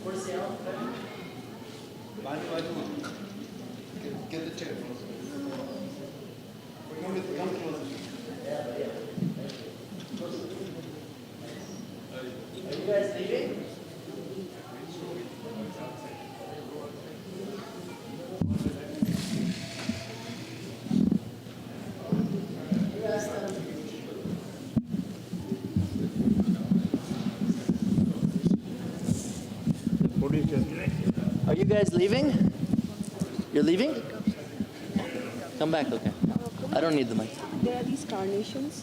Get the chair. Come closer. Are you guys leaving? Are you guys leaving? You're leaving? Come back, okay. I don't need the mic. There are these carnations.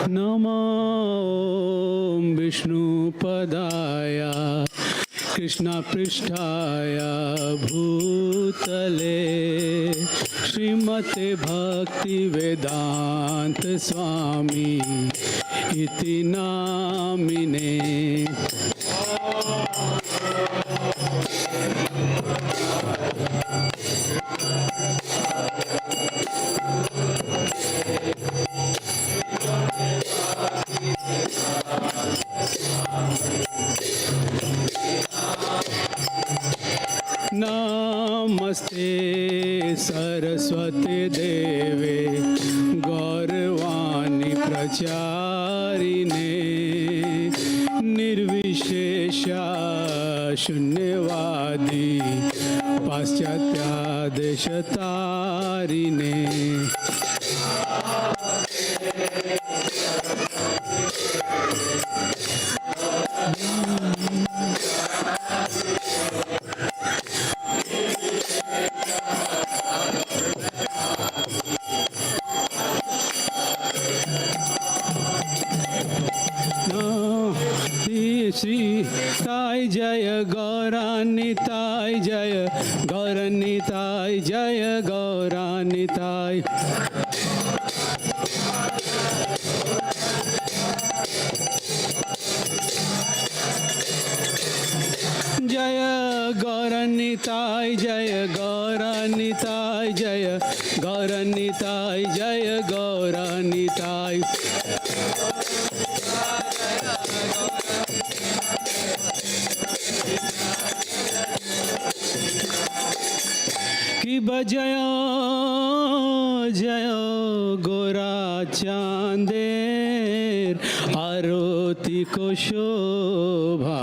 नमो विष्णुपदाय कृष्णपृष्ठाय भूतले श्रीमते भक्तिवेदांत स्वामी इति नामिने। नमस्ते सरस्वती देवे गौरवाणी प्रचारिणे निर्विशेषा शून्यवादी पाश्चात्यादेशतारिणे। श्री ताई जय गौरानिताय जय गौरानिताय जय गौरानिताय। जय गौरानिताय जय गौरानिताय जय गौरानिताय जय गौरानिताय। कि बजयो जयो गोरा चांदेर आरती को शोभा।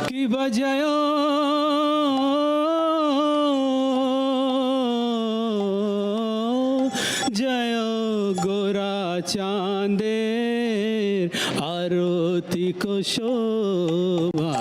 कि बजयो जयो गोरा चांदेर आरती को शोभा।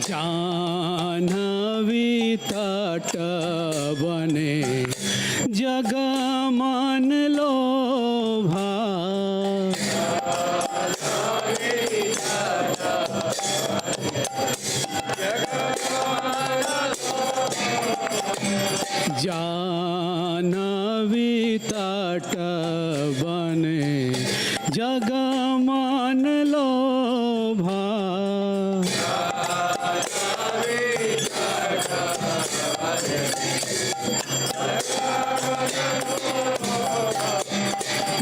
जाह्नवी तट बने जगमन लोभा। जाह्नवी तट बने जगमन लोभा।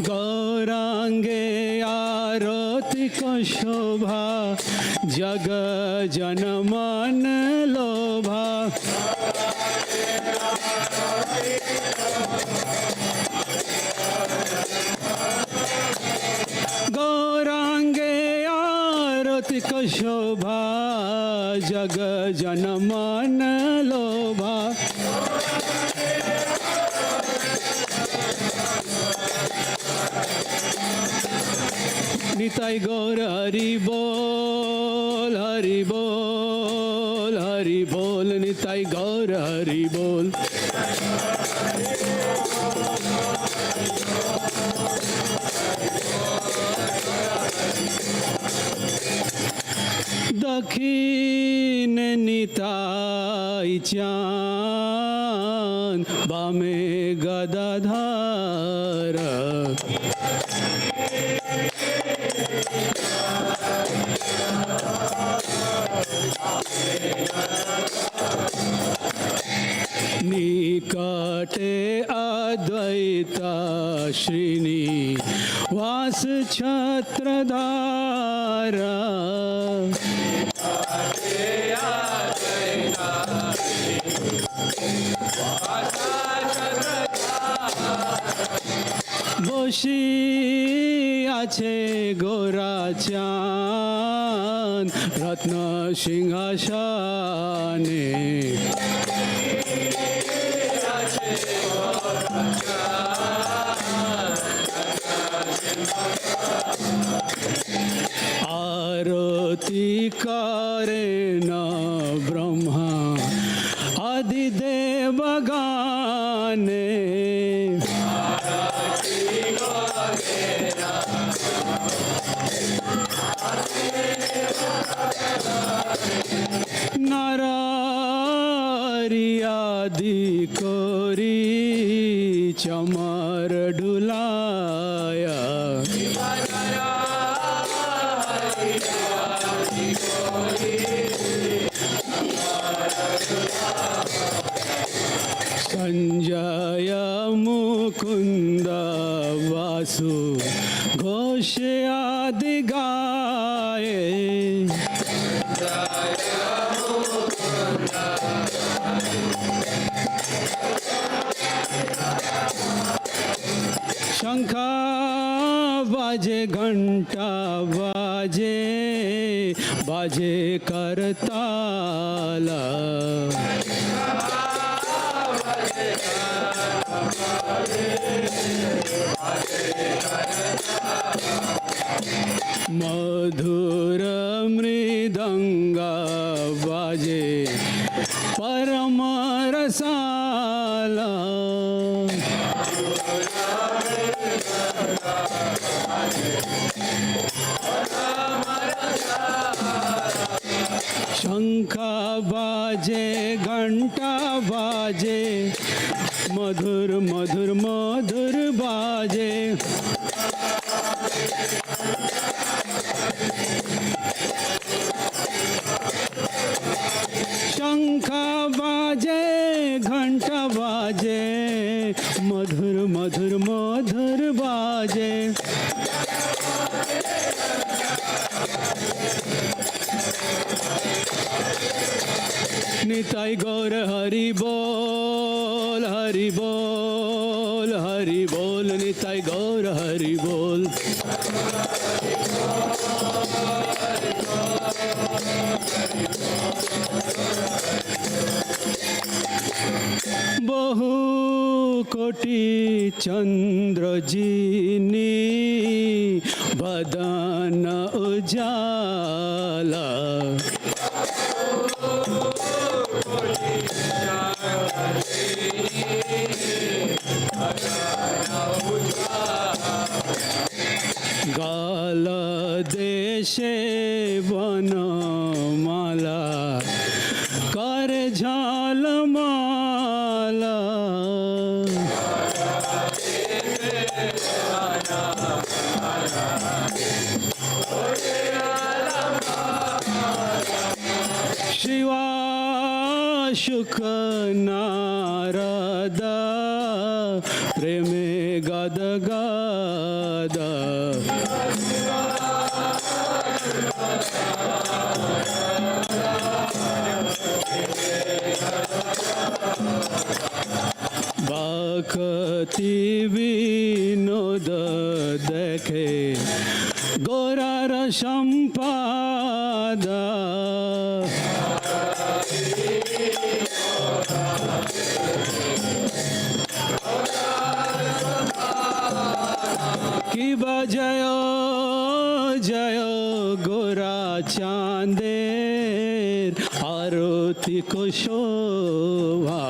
गौरांगे आरती को शोभा जग जन मन लोभा। गौरांगे आरती को शोभा जग जन मन लोभा। निताई गौर हरि बोल हरि बोल हरि बोल। निताई गौर हरि बोल। दक्षिण निताई चाँद बामे गदाधर। निकटे अद्वैत श्रीनिवास छत्रधार। বসি আছে গোরা চাঁদ সিংহাসনে আরতি করে না ব্রহ্মা আদি দেবগানে নারারিয়াদি করি চমর ঢুলায়া সঞ্জয় মুকুন্দ বাসু ঘোষ আদি গায়ে শঙ্খা বাজে ঘন্টা বাজে বাজে করতালা মধুর মৃদঙ্গ বাজে পরম রসালা শঙ্খ বাজে ঘন্টা বাজে মধুর মধুর মধুর বাজে শঙ্খ বাজে ঘন্টা বাজে মধুর মধুর মধুর বাজে নিতাই গৌর হরি বল হরি বল হরি বল নিতাই গৌর হরি বল বহু কোটি চন্দ্র জিনি বদন উজালা গাল দেশে বনমালা কর ঝালমালা শিবা শুক নারদা প্রেমে গদ গদ ভক্তি বিনোদ দেখে গোরার সম্পাদা কি জয় জয় গোরা চাঁদের আরতি কুশোভা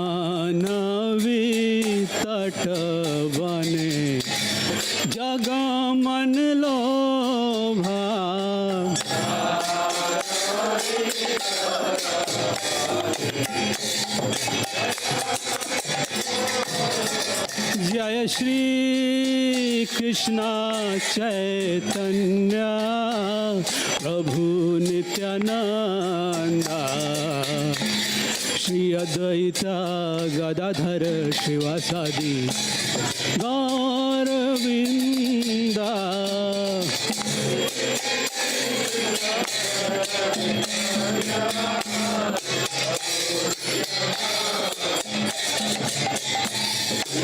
जानवी तट बने जगा मन लोभा जय श्री कृष्ण चैतन्य प्रभु नित्यानंद श्री अद्वैता गदाधर शिवासादि गौरविंदा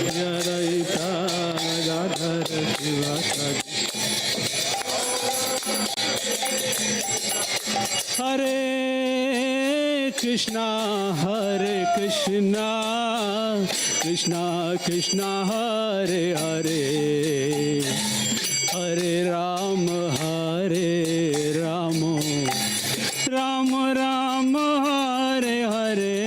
जरयिता गदाधर शिवासादि हरे Krishna Krishna Krishna Hare Hare Hare Ram Ram Ram Hare Hare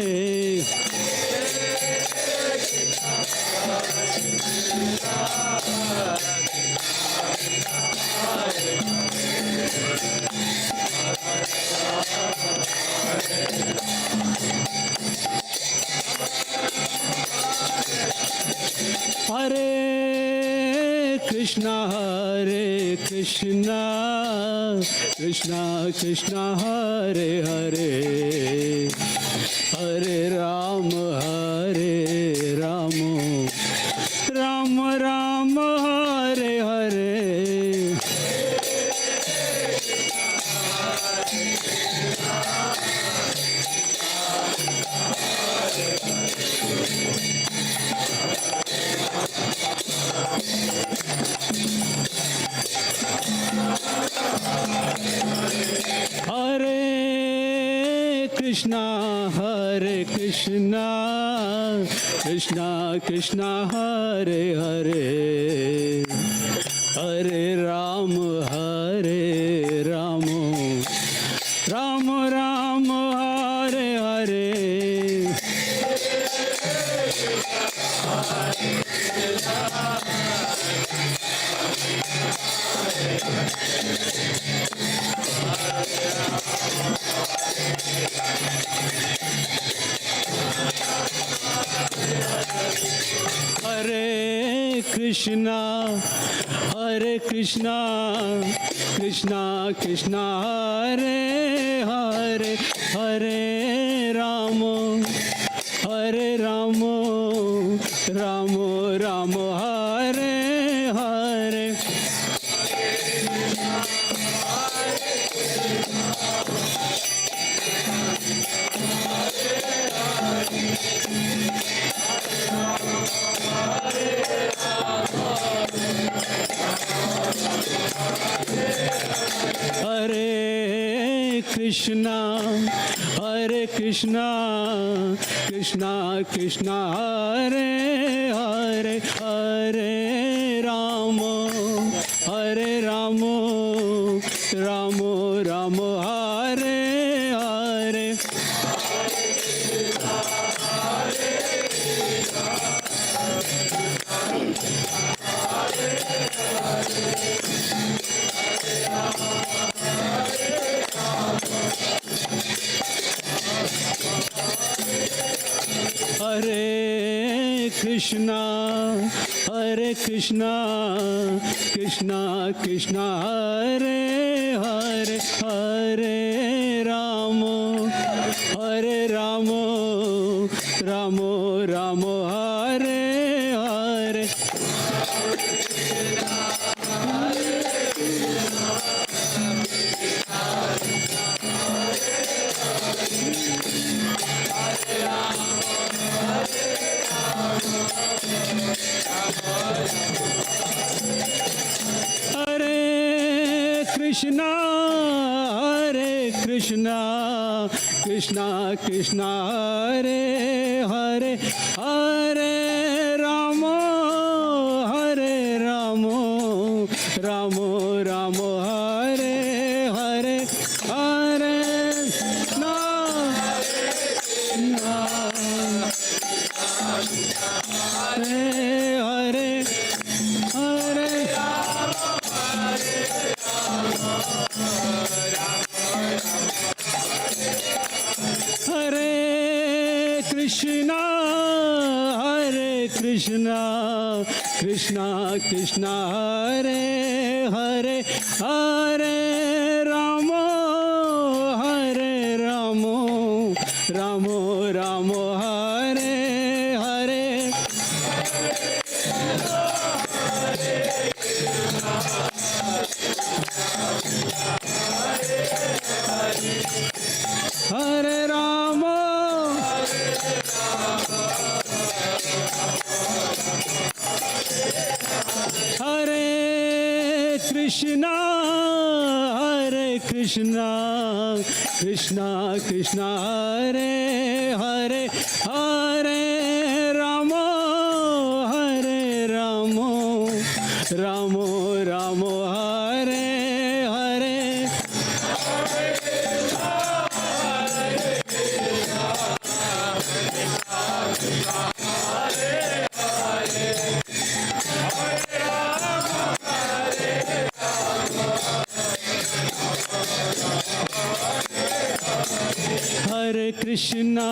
Hare Krishna Krishna Krishna Hare Hare Hare Ram Ram Ram Hare Hare Hare Krishna Krishna Krishna Hare Hare Hare Ram Ram Ram Hare Hare Hare Krishna Krishna Krishna Hare Hare Hare Ram Ram Ram Hare Hare Hare Krishna Krishna Krishna Hare Hare Hare Ram Ram Ram Hare Hare Hare Krishna Krishna Krishna Hare Hare Hare Ram Ram Ram Hare Hare Hare Krishna Krishna Krishna Hare Hare Hare Ram Ram Ram Hare Hare Hare Hare Hare Hare Hare Krishna Krishna Krishna Hare Hare Hare Ram Ram Ram Hare Hare Hare Ram Krishna, Hare Krishna, Krishna Krishna, Hare Hare, Hare Rama, Hare Rama, Rama Rama, Hare Hare. Hare Krishna,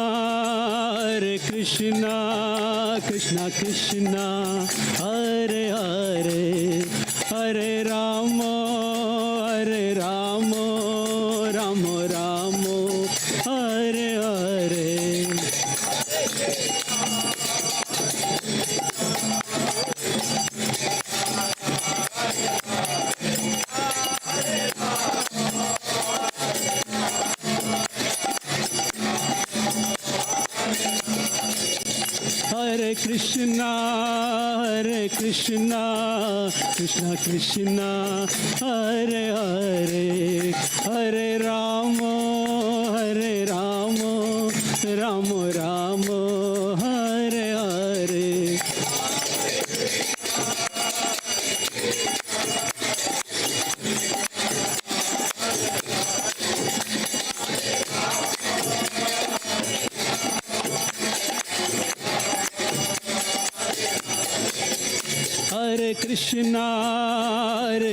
Krishna Krishna, Hare Hare, Hare Rama, Rama Rama, Hare Hare. Hare Krishna, Krishna Krishna, Hare Hare, Hare Rama, Rama Rama, Hare Hare. Hare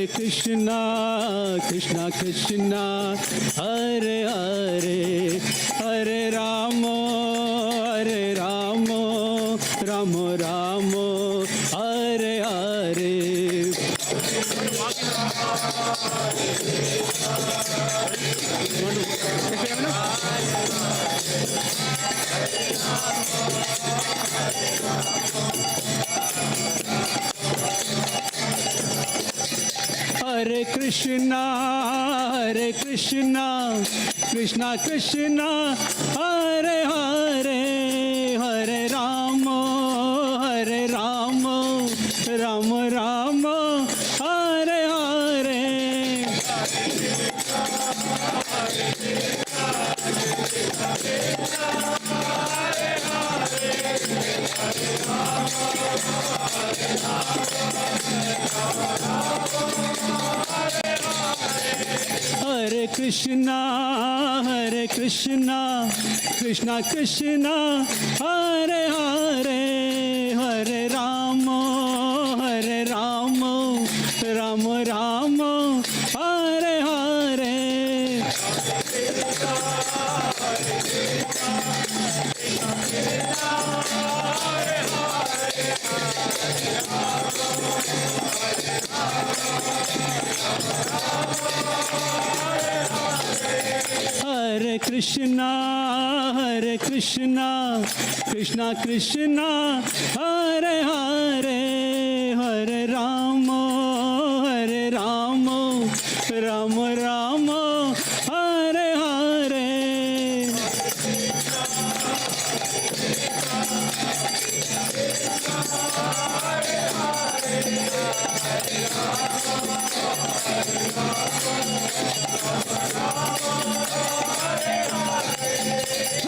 Krishna, Krishna Krishna, Hare Hare, Hare Rama, Rama Rama, Hare Hare. Hare Krishna, Krishna Krishna, Hare Hare, Hare Rama, Rama Rama, Hare Hare. Hare Krishna, Krishna Krishna, Hare Hare, Hare Rama, Rama Rama, Hare Hare. Hare Krishna, Krishna Krishna, Hare Hare, Hare Rama, Rama Rama, Hare Hare.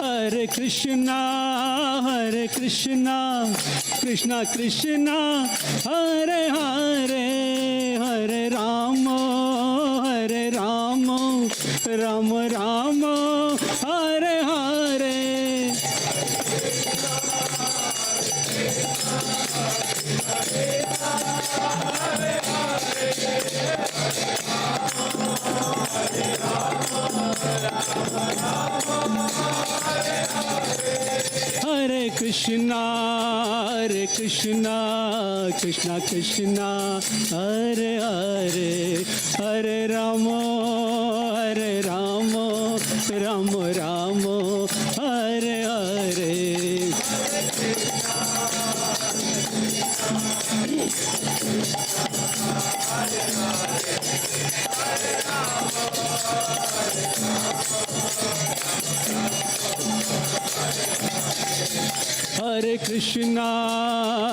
Hare Krishna, Krishna Krishna, Hare Hare, Hare Rama, Rama Rama, Hare Hare. Hare Krishna, Krishna Krishna, Hare Hare, Hare Rama, Rama Rama, Hare Hare. Hare Krishna,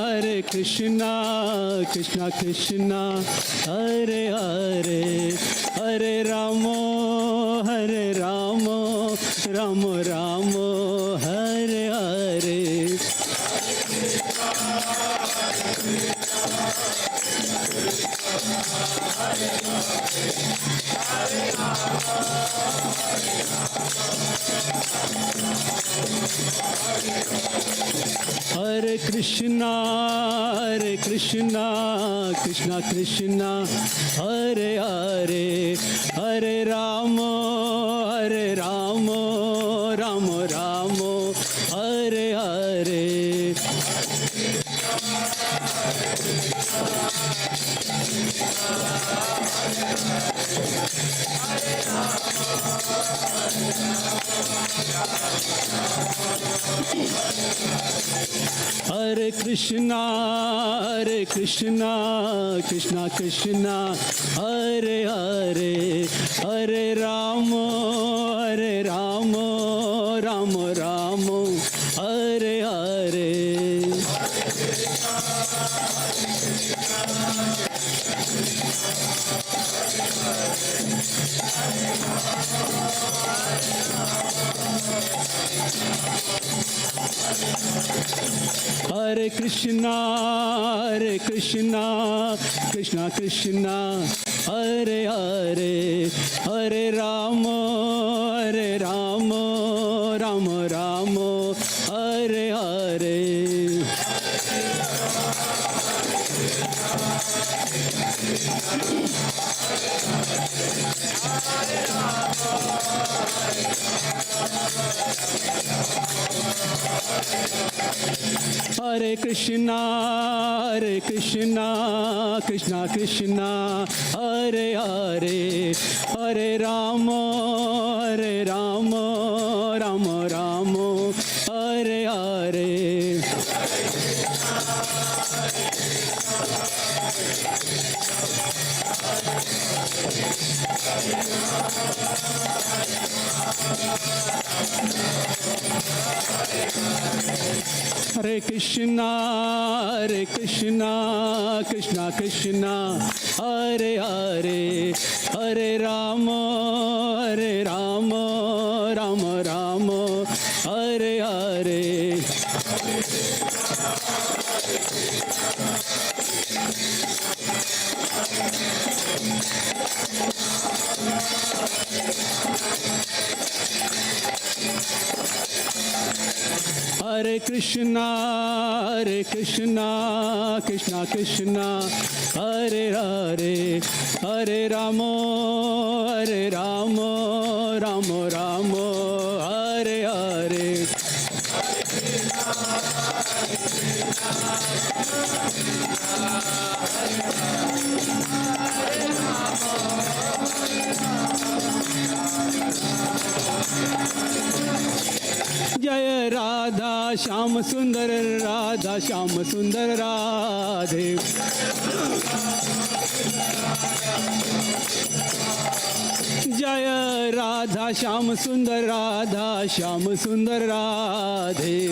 Hare Krishna, Krishna Krishna, Hare Hare, Hare Ramo, Hare Ramo, Ramo Ramo, Hare Hare. Hare Krishna, Krishna Krishna, Hare Hare, Hare Ramo, Ramo Ramo, Hare Hare. Hare Krishna, Krishna Krishna, Hare Hare, Hare Ramo, Ramo Ramo, Hare Hare. Hare Krishna, Krishna Krishna, Hare Hare, Hare Ramo, Ramo Ramo, Hare Hare. Hare Krishna, Krishna Krishna, Hare Hare, Hare Ramo, Ramo Ramo, Hare Hare. Hare Krishna, Krishna Krishna, Hare Hare, Hare Ramo, Ramo Ramo, Hare Hare. Hare Krishna, Krishna Krishna, Hare Hare, Hare Ramo, Ramo Ramo, Hare Hare. जय राधा श्याम सुंदर, राधा श्याम सुंदर राधे. जय राधा श्याम सुंदर, राधा श्याम सुंदर राधे.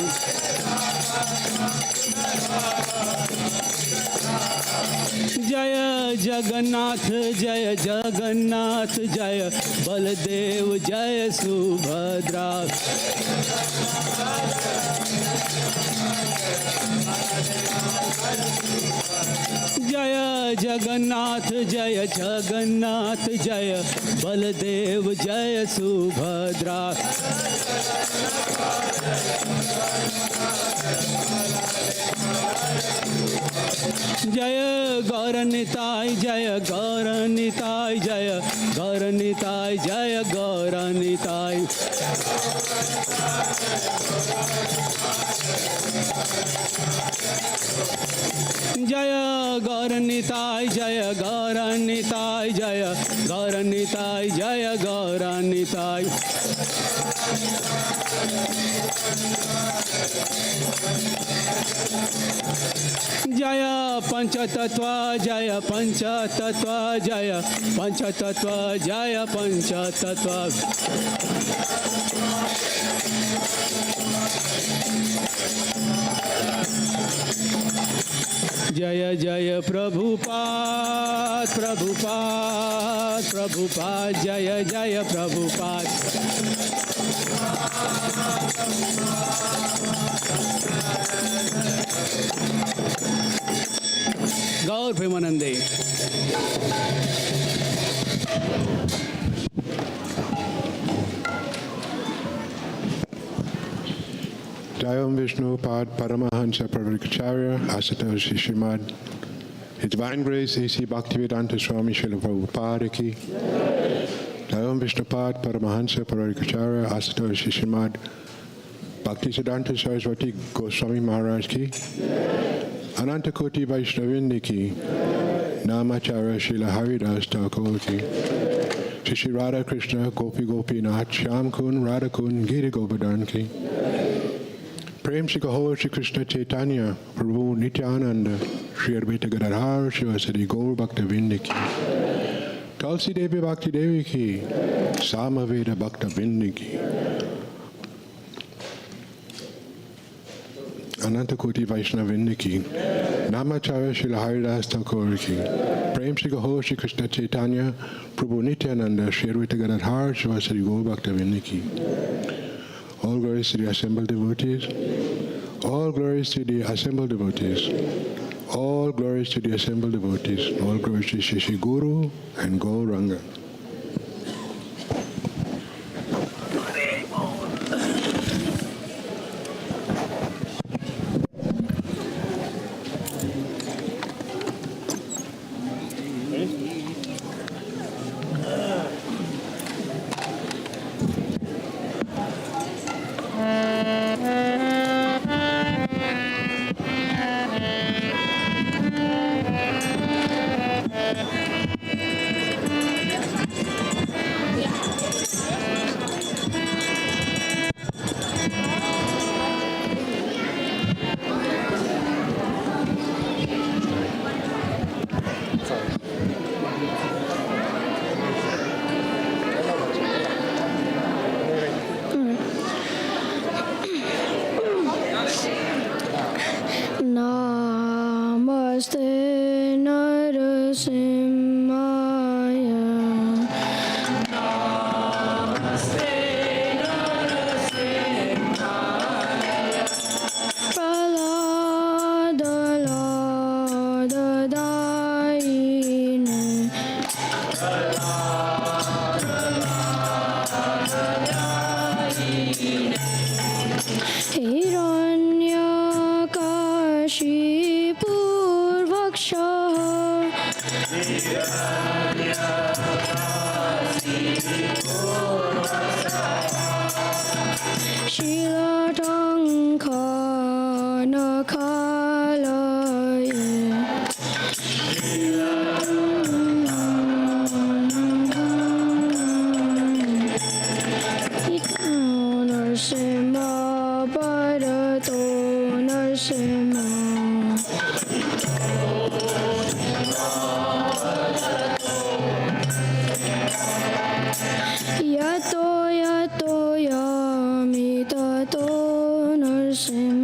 जय जगन्नाथ, जय जगन्नाथ, जय बलदेव, जय सुभद्रा. जय जगन्नाथ, जय जगन्नाथ, जय बलदेव, जय सुभद्रा. जय गौरनिताय, जय गौरनिताय, जय गौरनिताय, जय गौरनिताय. जय गौरनिताय, जय गौरनिताय, जय गौरनिताय, जय गौरनिताय. जय पंचतत्व, जय पंचतत्व, जय पंचतत्व, जय पंचतत्व. जय जय प्रभुपाद प्रभुपाद प्रभुपाद जय जय प्रभुपाद गौर प्रेमानंदे Jayam Vishnu Pad Paramahansa Pravarikacharya Asatoshi Srimad His Divine Grace A.C. Bhaktivedanta Swami Srila Prabhupada Ki Jayam Vishnu Pad Paramahansa Pravarikacharya Asatoshi Srimad Bhaktisiddhanta Saraswati Goswami Maharaj Ki Ananta Koti Vaishnavindi Ki Namacharya Srila Haridas Thakur Ki Shri Radha Krishna Gopi Gopinath Shyam Kun Radha Kun Giri Govardhan Ki प्रेम से कहो श्री कृष्ण चैतन्य प्रभु नित्यानंद श्री अद्वैत गदाधर शिवसरी गौर भक्त वृंद की तुलसी देवी भक्ति देवी की सामवेद भक्त वृंद की अनंत कोटि वैष्णव वृंद की नामाचार्य श्री हरिदास ठाकुर की प्रेम से कहो श्री कृष्ण चैतन्य प्रभु नित्यानंद श्री अद्वैत गदाधर शिवसरी गौर भक्त वृंद की All glories to the assembled devotees. All glories to the assembled devotees. All glories to the assembled devotees. All glories to Shri Guru and Gauranga. Namaste Narasimhaya. Namaste Narasimhaya. Prahlada Ladadayine. Hiranyakashipu Narsimha Bharato Narsimha Yato yato yami tato narsimha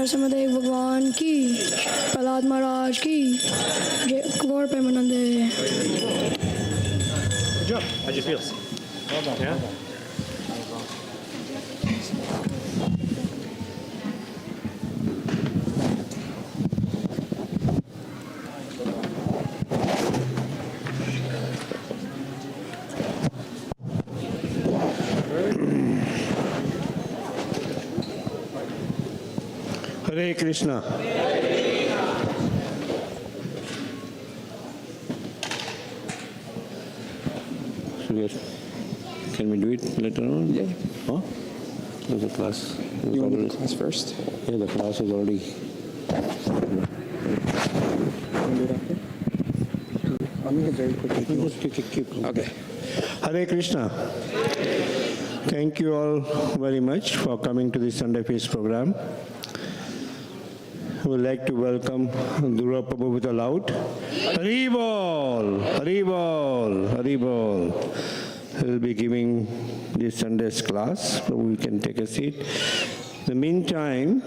Narasimhadeva भगवान की, प्रहलाद महाराज की, जय गौर Premanand. How'd you feel? Yeah? Hare Krishna. Can we do it later on? Yeah. Huh? There's a class. You want to do the class first? Yeah, the class is already. You want to do it after? I'll make it very quick. Just keep going. Okay. Hare Krishna. Thank you all very much for coming to this Sunday Feast program. We would like to welcome Dura Prabhu with a loud Haribol, Haribol, Haribol. He will be giving this Sunday's class. Prabhu, you can take a seat. In the meantime,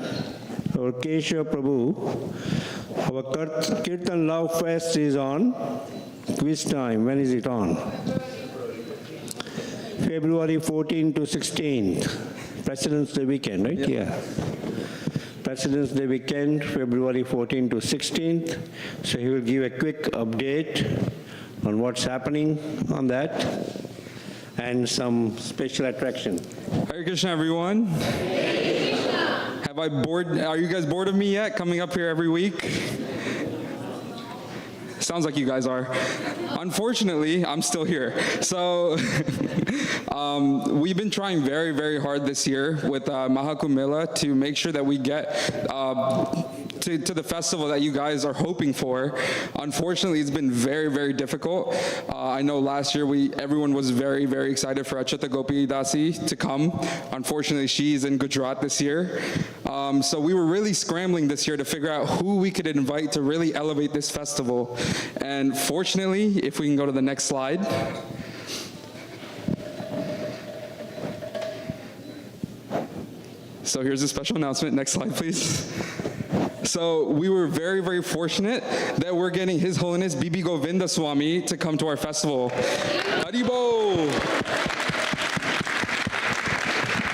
our Keshav Prabhu, our Kirtan Love Fest is on. Quiz time. When is it on? February 14 to 16th. President's Day weekend, right? Yep. Yeah. President's Day weekend, February 14 to 16th. So he will give a quick update on what's happening on that and some special attraction. Hare Krishna, everyone. Have I bored? Are you guys bored of me yet? Coming up here every week. Sounds like you guys are. Unfortunately, I'm still here. So we've been trying very, very hard this year with Mahakumbh Mela to make sure that we get to the festival that you guys are hoping for. Unfortunately, it's been very, very difficult. I know last year everyone was very, very excited for Achyuta Gopi Dasi to come. Unfortunately, she's in Gujarat this year. So we were really scrambling this year to figure out who we could invite to really elevate this festival. And fortunately, if we can go to the next slide. So here's a special announcement. Next slide, please. So we were very, very fortunate that we're getting His Holiness Bibi Govinda Swami to come to our festival. Haribo!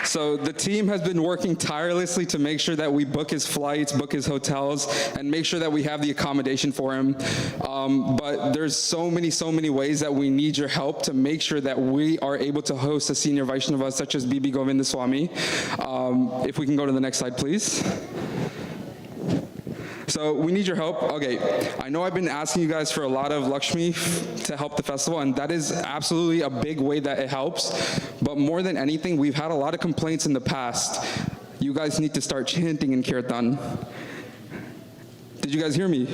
So the team has been working tirelessly to make sure that we book his flights, book his hotels, and make sure that we have the accommodation for him. But there's so many ways that we need your help to make sure that we are able to host a senior Vaishnava such as Bibi Govinda Swami. If we can go to the next slide, please. So we need your help. Okay, I know I've been asking you guys for a lot of Lakshmi to help the festival, and that is absolutely a big way that it helps. But more than anything, we've had a lot of complaints in the past. You guys need to start chanting in Kirtan. Did you guys hear me?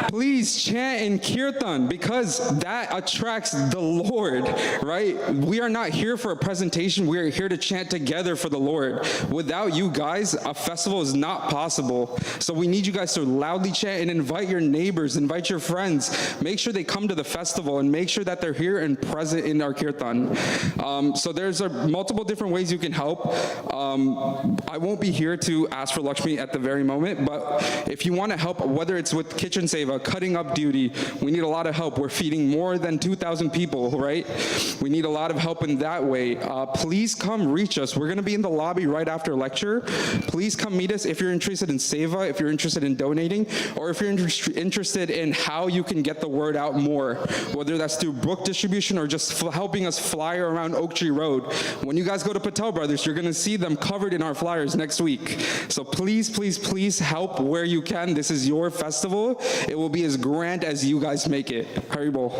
Please chant in Kirtan because that attracts the Lord, right? We are not here for a presentation. We are here to chant together for the Lord. Without you guys, a festival is not possible. So we need you guys to loudly chant and invite your neighbors, invite your friends. Make sure they come to the festival and make sure that they're here and present in our Kirtan. So there's multiple different ways you can help. I won't be here to ask for Lakshmi at the very moment, but if you want to help, whether it's with kitchen seva, cutting up duty, we need a lot of help. We're feeding more than 2,000 people, right? We need a lot of help in that way. Please come reach us. We're going to be in the lobby right after lecture. Please come meet us if you're interested in seva, if you're interested in donating, or if you're interested in how you can get the word out more, whether that's through book distribution or just helping us flyer around Oak Tree Road. When you guys go to Patel Brothers, you're going to see them covered in our flyers next week. So please, please, please help where you can. This is your festival. It will be as grand as you guys make it. Haribol.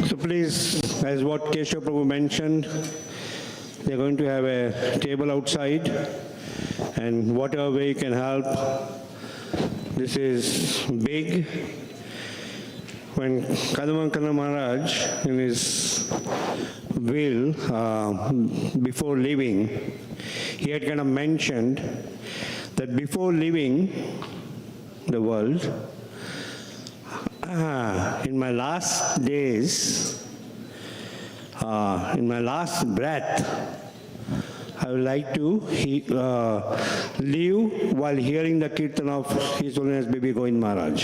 So please, as what Keshav Prabhu mentioned, they're going to have a table outside, and whatever way you can help, this is big. When Kadamankana Maharaj, in his will, before leaving, he had kind of mentioned that before leaving the world, in my last days, In my last breath, I would like to leave while hearing the kirtan of His Holiness Bibi Govind Maharaj.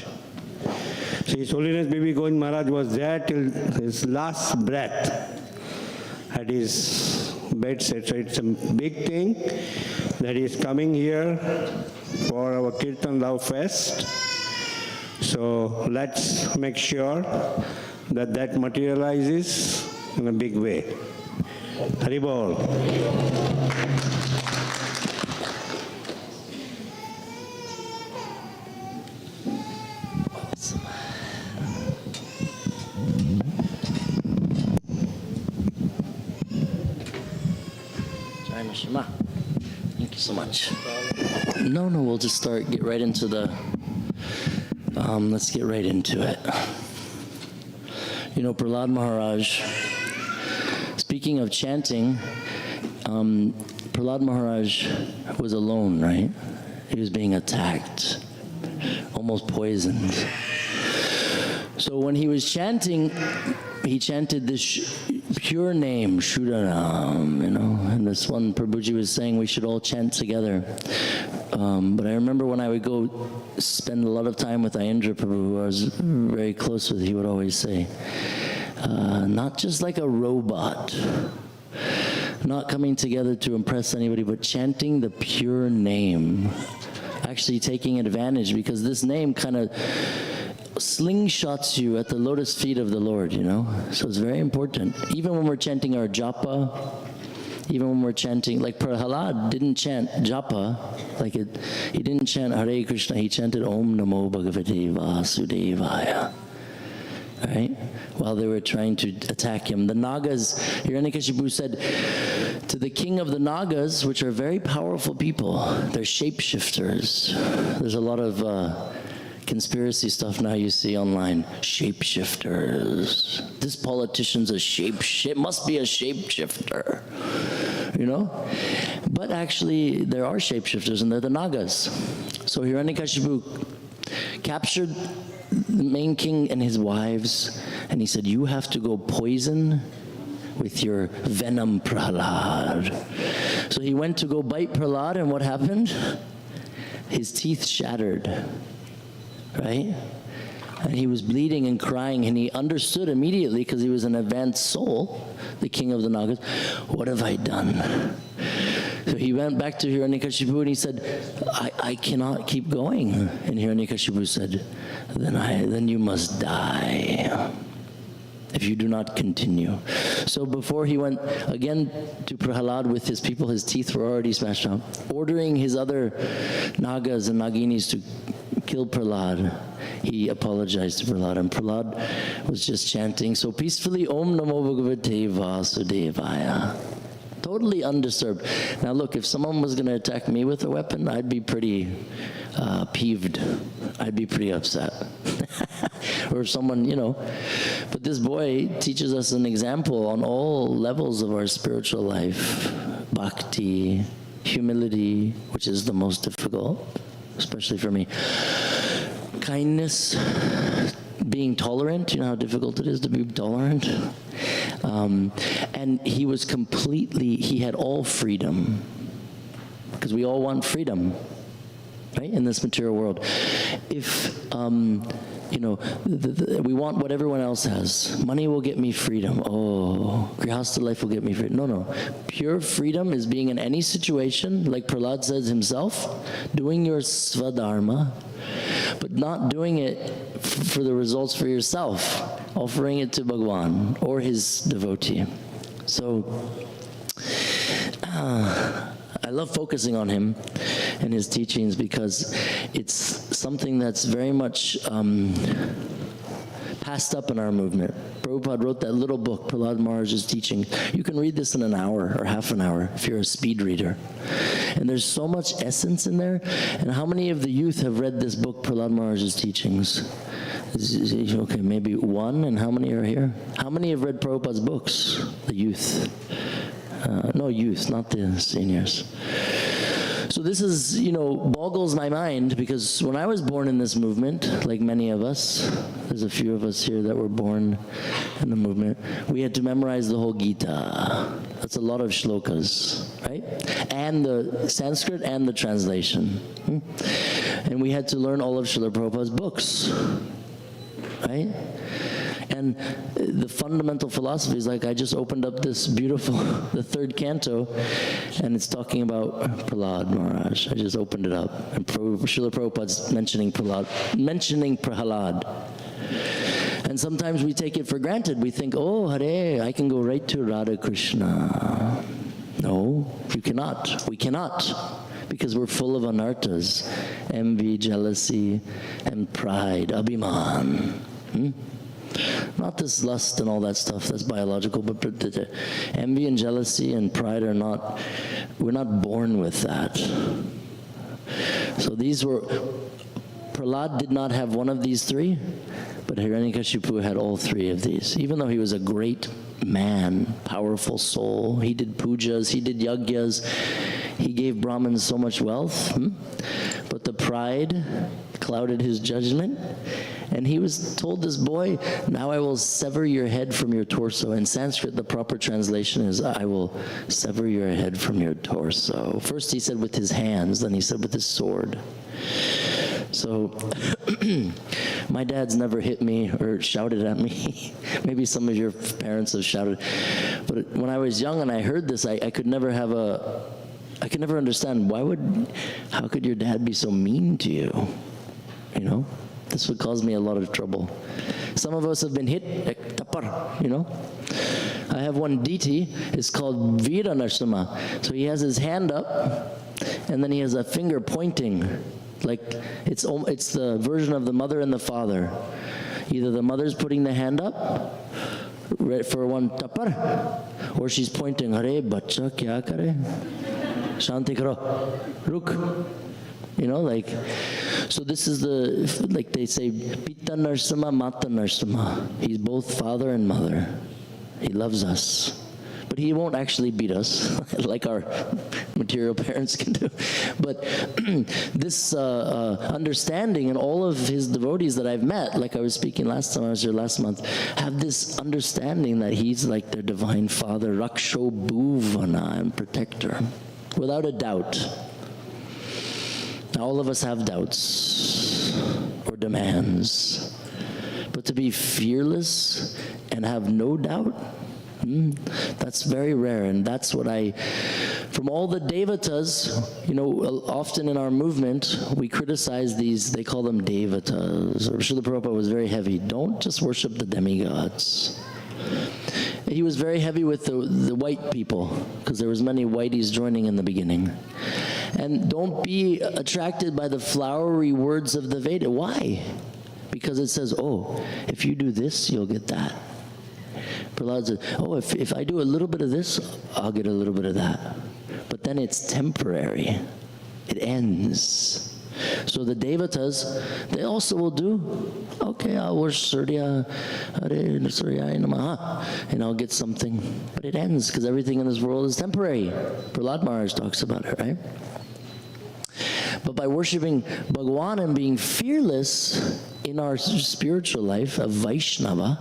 So His Holiness Bibi Govind Maharaj was there till his last breath at his bedside. So it's a big thing that he is coming here for our Kirtan Love Fest. So let's make sure that that materializes in a big way. Haribol. Jai Mashima. Thank you so much. No, we'll just get right into the, let's get right into it. You know, Prahlad Maharaj, speaking of chanting, Prahlad Maharaj was alone, right? He was being attacked, almost poisoned. So when he was chanting, he chanted this pure name, Shudaram, you know, and this one Prabhuji was saying we should all chant together. But I remember when I would go spend a lot of time with Ayendra Prabhu, who I was very close with, he would always say, not just like a robot, not coming together to impress anybody, but chanting the pure name, actually taking advantage, because this name kind of slingshots you at the lotus feet of the Lord, you know? So it's very important. Even when we're chanting our japa, even when we're chanting, like Prahlad didn't chant japa, he didn't chant Hare Krishna, he chanted Om Namo Bhagavate Vasudevaya. Right? While they were trying to attack him. The Nagas, Hiranyakashipu said to the king of the Nagas, which are very powerful people, they're shapeshifters. There's a lot of conspiracy stuff now you see online. Shapeshifters. This politician's must be a shapeshifter. You know? But actually, there are shapeshifters, and they're the Nagas. So Hiranyakashipu captured the main king and his wives, and he said, you have to go poison with your venom Prahlad. So he went to go bite Prahlad, and what happened? His teeth shattered, right? And he was bleeding and crying, and he understood immediately, because he was an advanced soul, the king of the Nagas, what have I done? So he went back to Hiranyakashipu and he said, I cannot keep going. And Hiranyakashipu said, then you must die if you do not continue. So before he went again to Prahlad with his people, his teeth were already smashed out, ordering his other Nagas and Naginis to kill Prahlad, he apologized to Prahlad, and Prahlad was just chanting so peacefully, Om Namo Bhagavate Vasudevaya. Totally undisturbed. Now look, if someone was going to attack me with a weapon, I'd be pretty peeved. I'd be pretty upset. Or someone, you know. But this boy teaches us an example on all levels of our spiritual life. Bhakti, humility, which is the most difficult, especially for me. Kindness, being tolerant, you know how difficult it is to be tolerant? And he was he had all freedom, because we all want freedom, right, in this material world. If, you know, we want what everyone else has. Money will get me freedom. Oh, Grihastha life will get me freedom. No. Pure freedom is being in any situation, like Prahlad says himself, doing your svadharma, but not doing it for the results for yourself, offering it to Bhagwan or his devotee. So, I love focusing on him and his teachings, because it's something that's very much passed up in our movement. Prabhupada wrote that little book, Prahlad Maharaj's teaching. You can read this in an hour or half an hour if you're a speed reader. And there's so much essence in there. And how many of the youth have read this book, Prahlad Maharaj's teachings? Okay, maybe one, and how many are here? How many have read Prabhupada's books? The youth. No, youth, not the seniors. So this is, boggles my mind, because when I was born in this movement, like many of us, there's a few of us here that were born in the movement, we had to memorize the whole Gita. That's a lot of shlokas, right? And the Sanskrit and the translation. And we had to learn all of Srila Prabhupada's books, right? And the fundamental philosophy is like, I just opened up this beautiful, the third canto, and it's talking about Prahlad Maharaj. I just opened it up, and Srila Prabhupada's mentioning Prahlad. And sometimes we take it for granted. We think, oh, Hare, I can go right to Radha Krishna. No, you cannot. We cannot. Because we're full of anarthas, envy, jealousy, and pride, abhiman. Not this lust and all that stuff, that's biological, but envy and jealousy and pride are not, we're not born with that. So Prahlad did not have one of these three, but Hiranyakashipu had all three of these. Even though he was a great man, powerful soul, he did pujas, he did yagyas, he gave Brahmins so much wealth, but the pride clouded his judgment, and he was told, this boy, now I will sever your head from your torso. In Sanskrit, the proper translation is, I will sever your head from your torso. First he said with his hands, then he said with his sword. So, my dad's never hit me or shouted at me. Maybe some of your parents have shouted. But when I was young and I heard this, I could never understand, how could your dad be so mean to you? This would cause me a lot of trouble. Some of us have been hit, tapar, I have one deity, it's called Veera Narasimha. So he has his hand up, and then he has a finger pointing, like it's the version of the mother and the father. Either the mother's putting the hand up for one tapar, or she's pointing, Hare bacha kya kare? Shanti karo, ruk. So this is like they say, Pita Narasimha, Mata Narasimha. He's both father and mother. He loves us. But he won't actually beat us, like our material parents can do. But this understanding, and all of his devotees that I've met, like I was speaking last time I was here last month, have this understanding that he's like their divine father, Raksho Bhuvana, and protector, without a doubt. Now, all of us have doubts or demands, but to be fearless and have no doubt, that's very rare. And that's what from all the devatas, often in our movement, we criticize these, they call them devatas, or Srila Prabhupada was very heavy. Don't just worship the demigods. He was very heavy with the white people, because there was many whiteys joining in the beginning. And don't be attracted by the flowery words of the Veda. Why? Because it says, if you do this, you'll get that. Prahlad says, if I do a little bit of this, I'll get a little bit of that. But then it's temporary. It ends. So the devatas, they also will do, I'll worship Surya, Hare Surya Namaha, and I'll get something. But it ends, because everything in this world is temporary. Prahlad Maharaj talks about it, right? But by worshiping Bhagawan and being fearless in our spiritual life, a Vaishnava,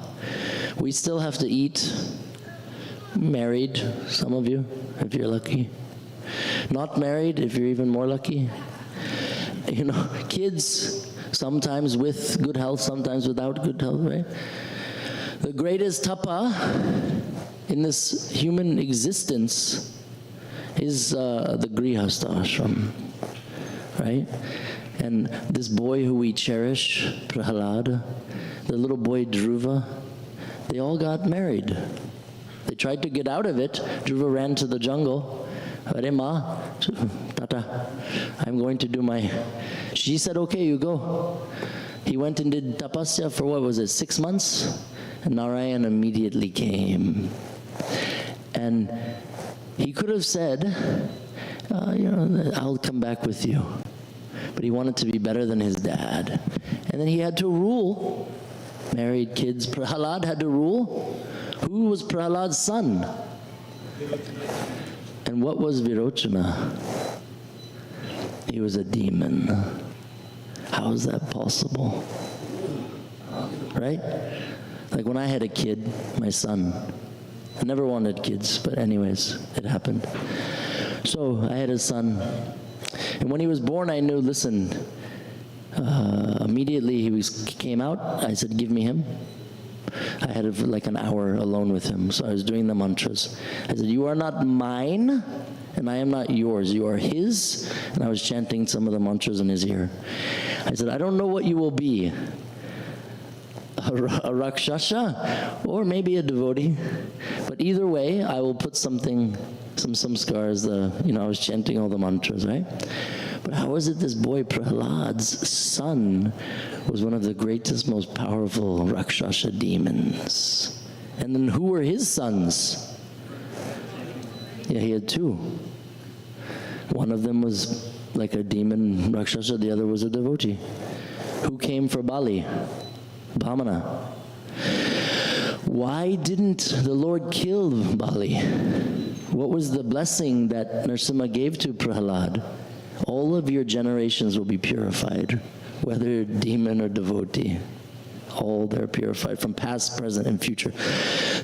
we still have to eat, married, some of you, if you're lucky. Not married, if you're even more lucky. Kids, sometimes with good health, sometimes without good health, right? The greatest tapa in this human existence is the Grihastha ashram, right? And this boy who we cherish, Prahlad, the little boy Dhruva, they all got married. They tried to get out of it. Dhruva ran to the jungle. Hare Ma, Tata, I'm going to do my... She said, okay, you go. He went and did tapasya for 6 months? And Narayan immediately came. And he could have said, I'll come back with you. But he wanted to be better than his dad. And then he had to rule. Married kids. Prahlad had to rule. Who was Prahlad's son? And what was Virochana? He was a demon. How is that possible? Right? Like when I had a kid, my son, I never wanted kids, but anyways, it happened. So I had a son, and when he was born, I knew, listen, immediately came out, I said, give me him. I had like an hour alone with him, so I was doing the mantras. I said, you are not mine, and I am not yours. You are his, and I was chanting some of the mantras in his ear. I said, I don't know what you will be, a Rakshasa, or maybe a devotee, but either way, I will put something, some scars, I was chanting all the mantras, right? But how is it this boy Prahlad's son was one of the greatest, most powerful Rakshasa demons? And then who were his sons? Yeah, he had two. One of them was like a demon Rakshasa, the other was a devotee. Who came for Bali? Bhamana. Why didn't the Lord kill Bali? What was the blessing that Narasimha gave to Prahlad? All of your generations will be purified, whether demon or devotee. All they're purified from past, present, and future.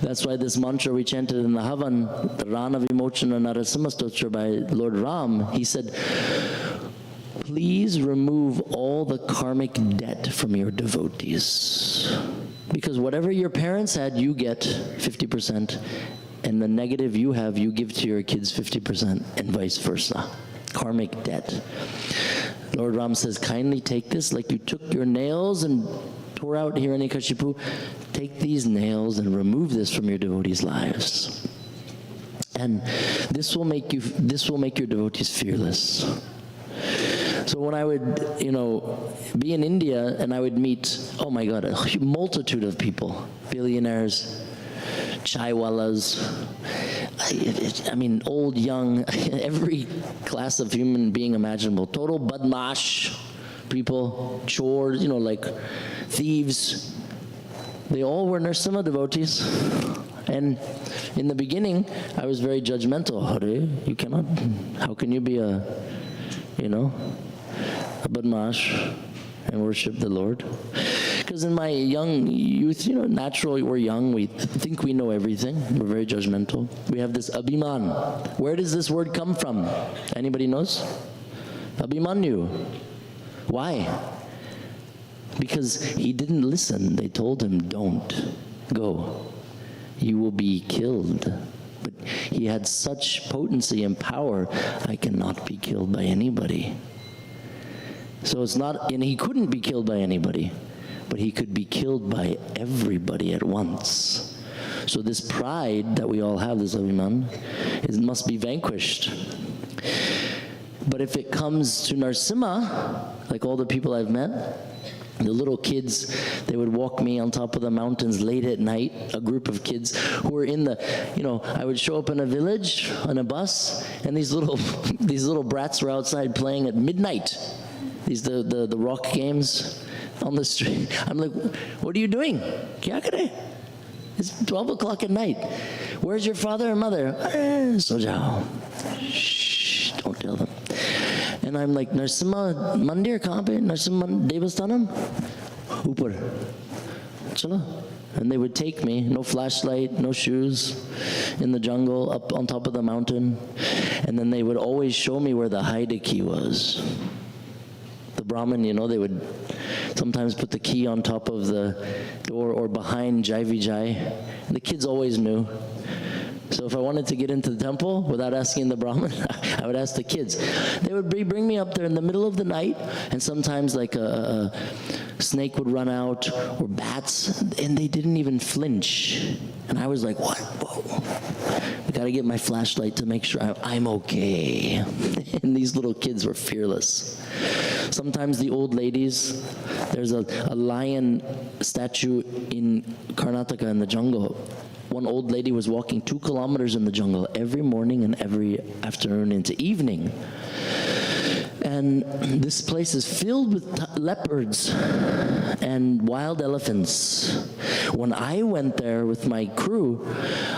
That's why this mantra we chanted in the Havan, the Rana Vimochana Narasimha Stotra by Lord Ram, he said, please remove all the karmic debt from your devotees. Because whatever your parents had, you get 50%, and the negative you have, you give to your kids 50%, and vice versa. Karmic debt. Lord Ram says, kindly take this, like you took your nails and tore out Hiranyakashipu, take these nails and remove this from your devotees' lives. And this will make your devotees fearless. So when I would, be in India and I would meet, oh my God, a multitude of people, billionaires, chaiwalas, old, young, every class of human being imaginable, total badmash people, chores, like thieves. They all were Narasimha devotees. And in the beginning, I was very judgmental. Hare, you cannot, how can you be a badmash and worship the Lord? Because in my young youth, naturally we're young, we think we know everything, we're very judgmental. We have this abhiman. Where does this word come from? Anybody knows? Abhimanyu. Why? Because he didn't listen. They told him, don't go. You will be killed. But he had such potency and power, I cannot be killed by anybody. So it's not, and he couldn't be killed by anybody, but he could be killed by everybody at once. So this pride that we all have, this abhiman, must be vanquished. But if it comes to Narasimha, like all the people I've met, the little kids, they would walk me on top of the mountains late at night, a group of kids who were in the, I would show up in a village on a bus, and these little brats were outside playing at midnight. The rock games on the street. I'm like, what are you doing? Kya kare? It's 12 o'clock at night. Where's your father and mother? So jao. Shh, don't tell them. And I'm like, Narasimha Mandir kahan pe? Narasimha Devasthanam? Upar. Chalo. And they would take me, no flashlight, no shoes, in the jungle, up on top of the mountain. And then they would always show me where the hide key was. The Brahmin, they would sometimes put the key on top of the door or behind Jai Vijay. And the kids always knew. So if I wanted to get into the temple without asking the Brahmin, I would ask the kids. They would bring me up there in the middle of the night, and sometimes like a snake would run out, or bats, and they didn't even flinch. And I was like, what? Whoa. I gotta get my flashlight to make sure I'm okay. And these little kids were fearless. Sometimes the old ladies, there's a lion statue in Karnataka in the jungle. One old lady was walking 2 kilometers in the jungle every morning and every afternoon into evening. And And this place is filled with leopards and wild elephants. When I went there with my crew,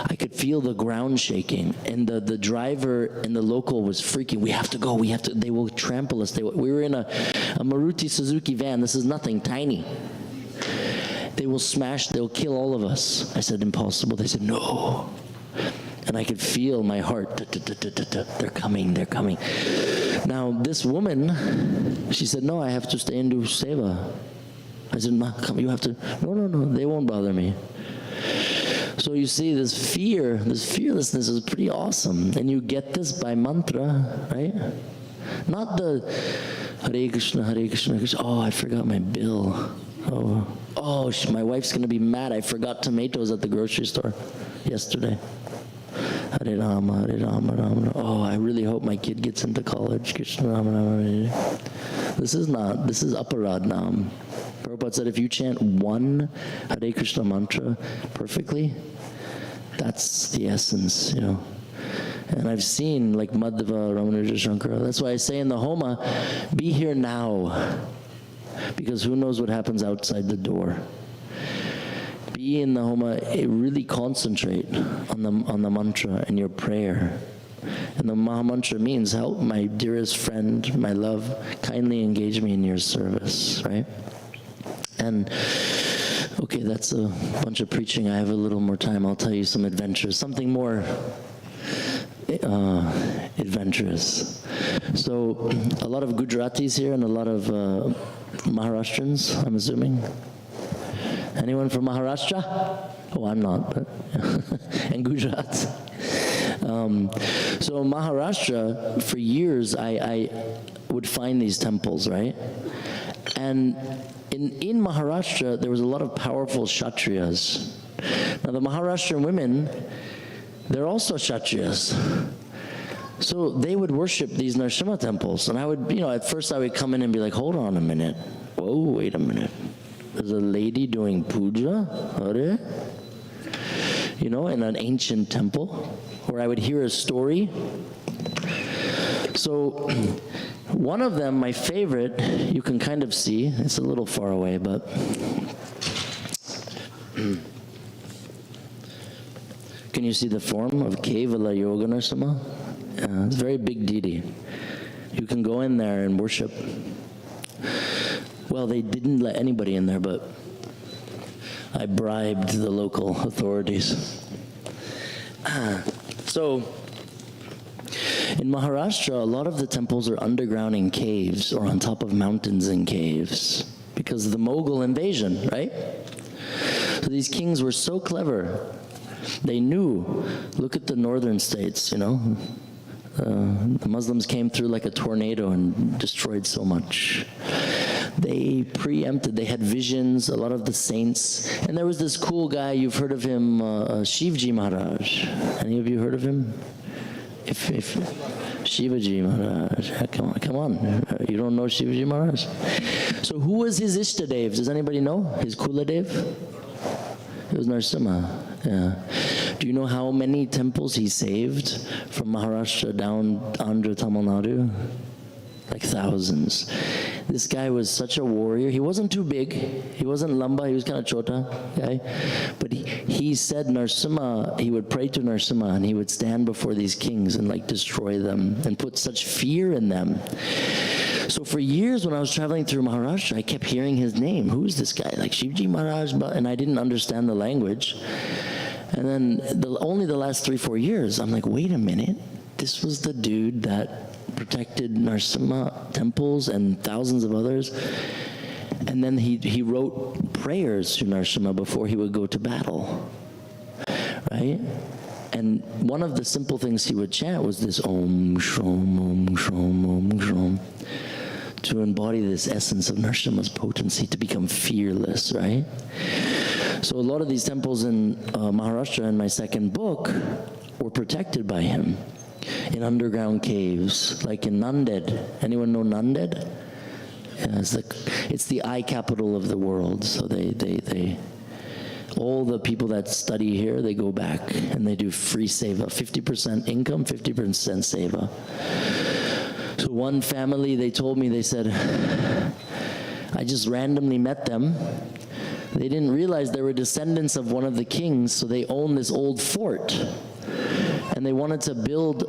I could feel the ground shaking, and the driver and the local was freaking. We have to go, they will trample us. We were in a Maruti Suzuki van. This is nothing, tiny. They will smash, they'll kill all of us. I said, impossible. They said, no. And I could feel my heart, they're coming, they're coming. Now, this woman, she said, no, I have to stay and do seva. I said, no, come, you have to, no, they won't bother me. So you see, this fear, this fearlessness is pretty awesome. And you get this by mantra, right? Not the Hare Krishna, Hare Krishna, Krishna. Oh, I forgot my bill. Oh, my wife's going to be mad. I forgot tomatoes at the grocery store yesterday. Hare Rama, Hare Rama, Rama. Oh, I really hope my kid gets into college. Krishna Rama, Rama, Hare. This is aparad nam. Prabhupada said if you chant one Hare Krishna mantra perfectly, that's the essence, you know. And I've seen like Madhava, Ramanuja Shankara. That's why I say in the Homa, be here now. Because who knows what happens outside the door. Be in the Homa, really concentrate on the mantra and your prayer. And the Maha Mantra means, help my dearest friend, my love, kindly engage me in your service, right? And, okay, that's a bunch of preaching. I have a little more time. I'll tell you some adventures, something more adventurous. So, a lot of Gujaratis here and a lot of Maharashtrians, I'm assuming. Anyone from Maharashtra? Oh, I'm not, but and Gujarat. So Maharashtra, for years, I would find these temples, right? And in Maharashtra, there was a lot of powerful Kshatriyas. Now, the Maharashtrian women, they're also Kshatriyas. So they would worship these Narasimha temples. And I would, at first I would come in and be like, hold on a minute. Whoa, wait a minute. There's a lady doing puja, in an ancient temple, where I would hear a story. So one of them, my favorite, you can kind of see, it's a little far away, but can you see the form of Kevala Yoga Narasimha? Yeah, it's a very big deity. You can go in there and worship. Well, they didn't let anybody in there, but I bribed the local authorities. So, in Maharashtra, a lot of the temples are underground in caves or on top of mountains in caves because of the Mughal invasion, right? So these kings were so clever. They knew, look at the northern states, the Muslims came through like a tornado and destroyed so much. They preempted, they had visions, a lot of the saints. And there was this cool guy, you've heard of him, Shivji Maharaj. Any of you heard of him? If Shivaji Maharaj, come on. You don't know Shivaji Maharaj? So who was his Ishtadev? Does anybody know? His Kuladev? It was Narasimha, yeah. Do you know how many temples he saved from Maharashtra down Andhra, Tamil Nadu? Like thousands. This guy was such a warrior. He wasn't too big. He wasn't lamba. He was kind of chota guy. But he said Narasimha, he would pray to Narasimha and he would stand before these kings and like destroy them and put such fear in them. So for years when I was traveling through Maharashtra, I kept hearing his name. Who is this guy? Like Shivji Maharaj? And I didn't understand the language. And then only the last 3-4 years, I'm like, wait a minute. This was the dude that protected Narasimha temples and thousands of others. And then he wrote prayers to Narasimha before he would go to battle, right? And one of the simple things he would chant was this Om Shrom, Om Shrom, Om Shrom, to embody this essence of Narasimha's potency, to become fearless, right? So a lot of these temples in Maharashtra in my second book were protected by him in underground caves, like in Nanded. Anyone know Nanded? Yeah, it's the eye capital of the world. So they all the people that study here, they go back and they do free seva, 50% income, 50% seva. So The one family, they told me, they said, I just randomly met them. They didn't realize they were descendants of one of the kings, so they owned this old fort. And they wanted to build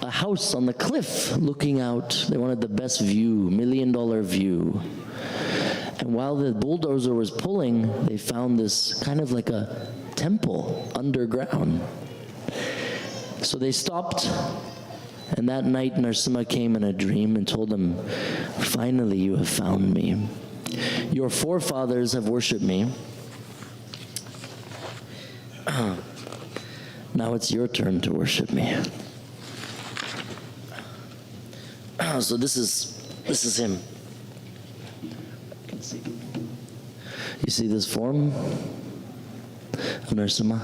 a house on the cliff looking out. They wanted the best view, $1 million view. And while the bulldozer was pulling, they found this kind of like a temple underground. So they stopped, and that night Narasimha came in a dream and told them, finally you have found me. Your forefathers have worshipped me. Now it's your turn to worship me. So this is him. You see this form of Narasimha?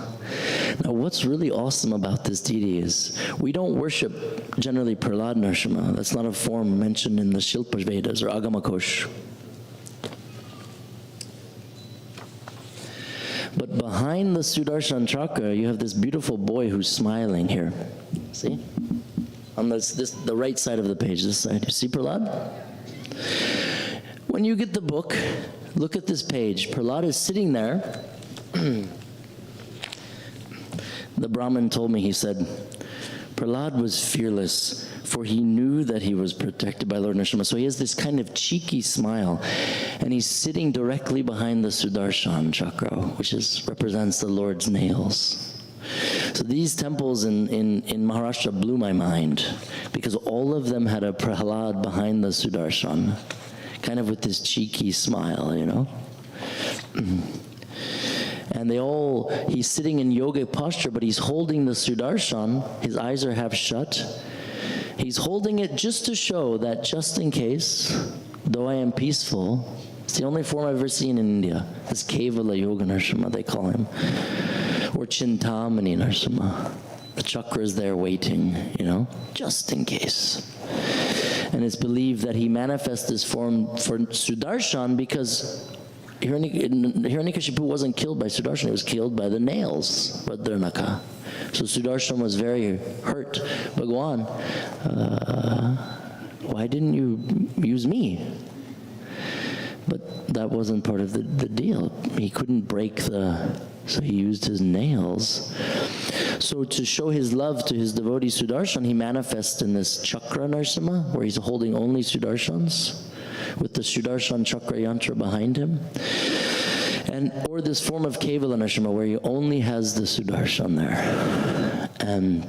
Now what's really awesome about this deity is we don't worship generally Prahlad Narasimha. That's not a form mentioned in the Shilpa Vedas or Agamakosh. But behind the Sudarshan chakra, you have this beautiful boy who's smiling here. See? On the right side of the page, this side. You see Prahlad? When you get the book, look at this page. Prahlad is sitting there. The Brahmin told me, he said, Prahlad was fearless, for he knew that he was protected by Lord Narasimha. So he has this kind of cheeky smile, and he's sitting directly behind the Sudarshan chakra, which represents the Lord's nails. So these temples in Maharashtra blew my mind, because all of them had a Prahlad behind the Sudarshan, kind of with this cheeky smile, you know. And he's sitting in yogic posture, but he's holding the Sudarshan. His eyes are half shut. He's holding it just to show that just in case, though I am peaceful, it's the only form I've ever seen in India. This Kevala Yoga Narasimha, they call him. Or Chintamani Narasimha. The chakra is there waiting, you know, just in case. And it's believed that he manifests this form for Sudarshan because Hiranyakashipu wasn't killed by Sudarshan, he was killed by the nails, Radharnaka. So Sudarshan was very hurt. Bhagwan, why didn't you use me? But that wasn't part of the deal. He couldn't break so he used his nails. So to show his love to his devotee Sudarshan, he manifests in this chakra Narasimha, where he's holding only Sudarshans, with the Sudarshan chakra yantra behind him. Or this form of Kevala Narasimha, where he only has the Sudarshan there. And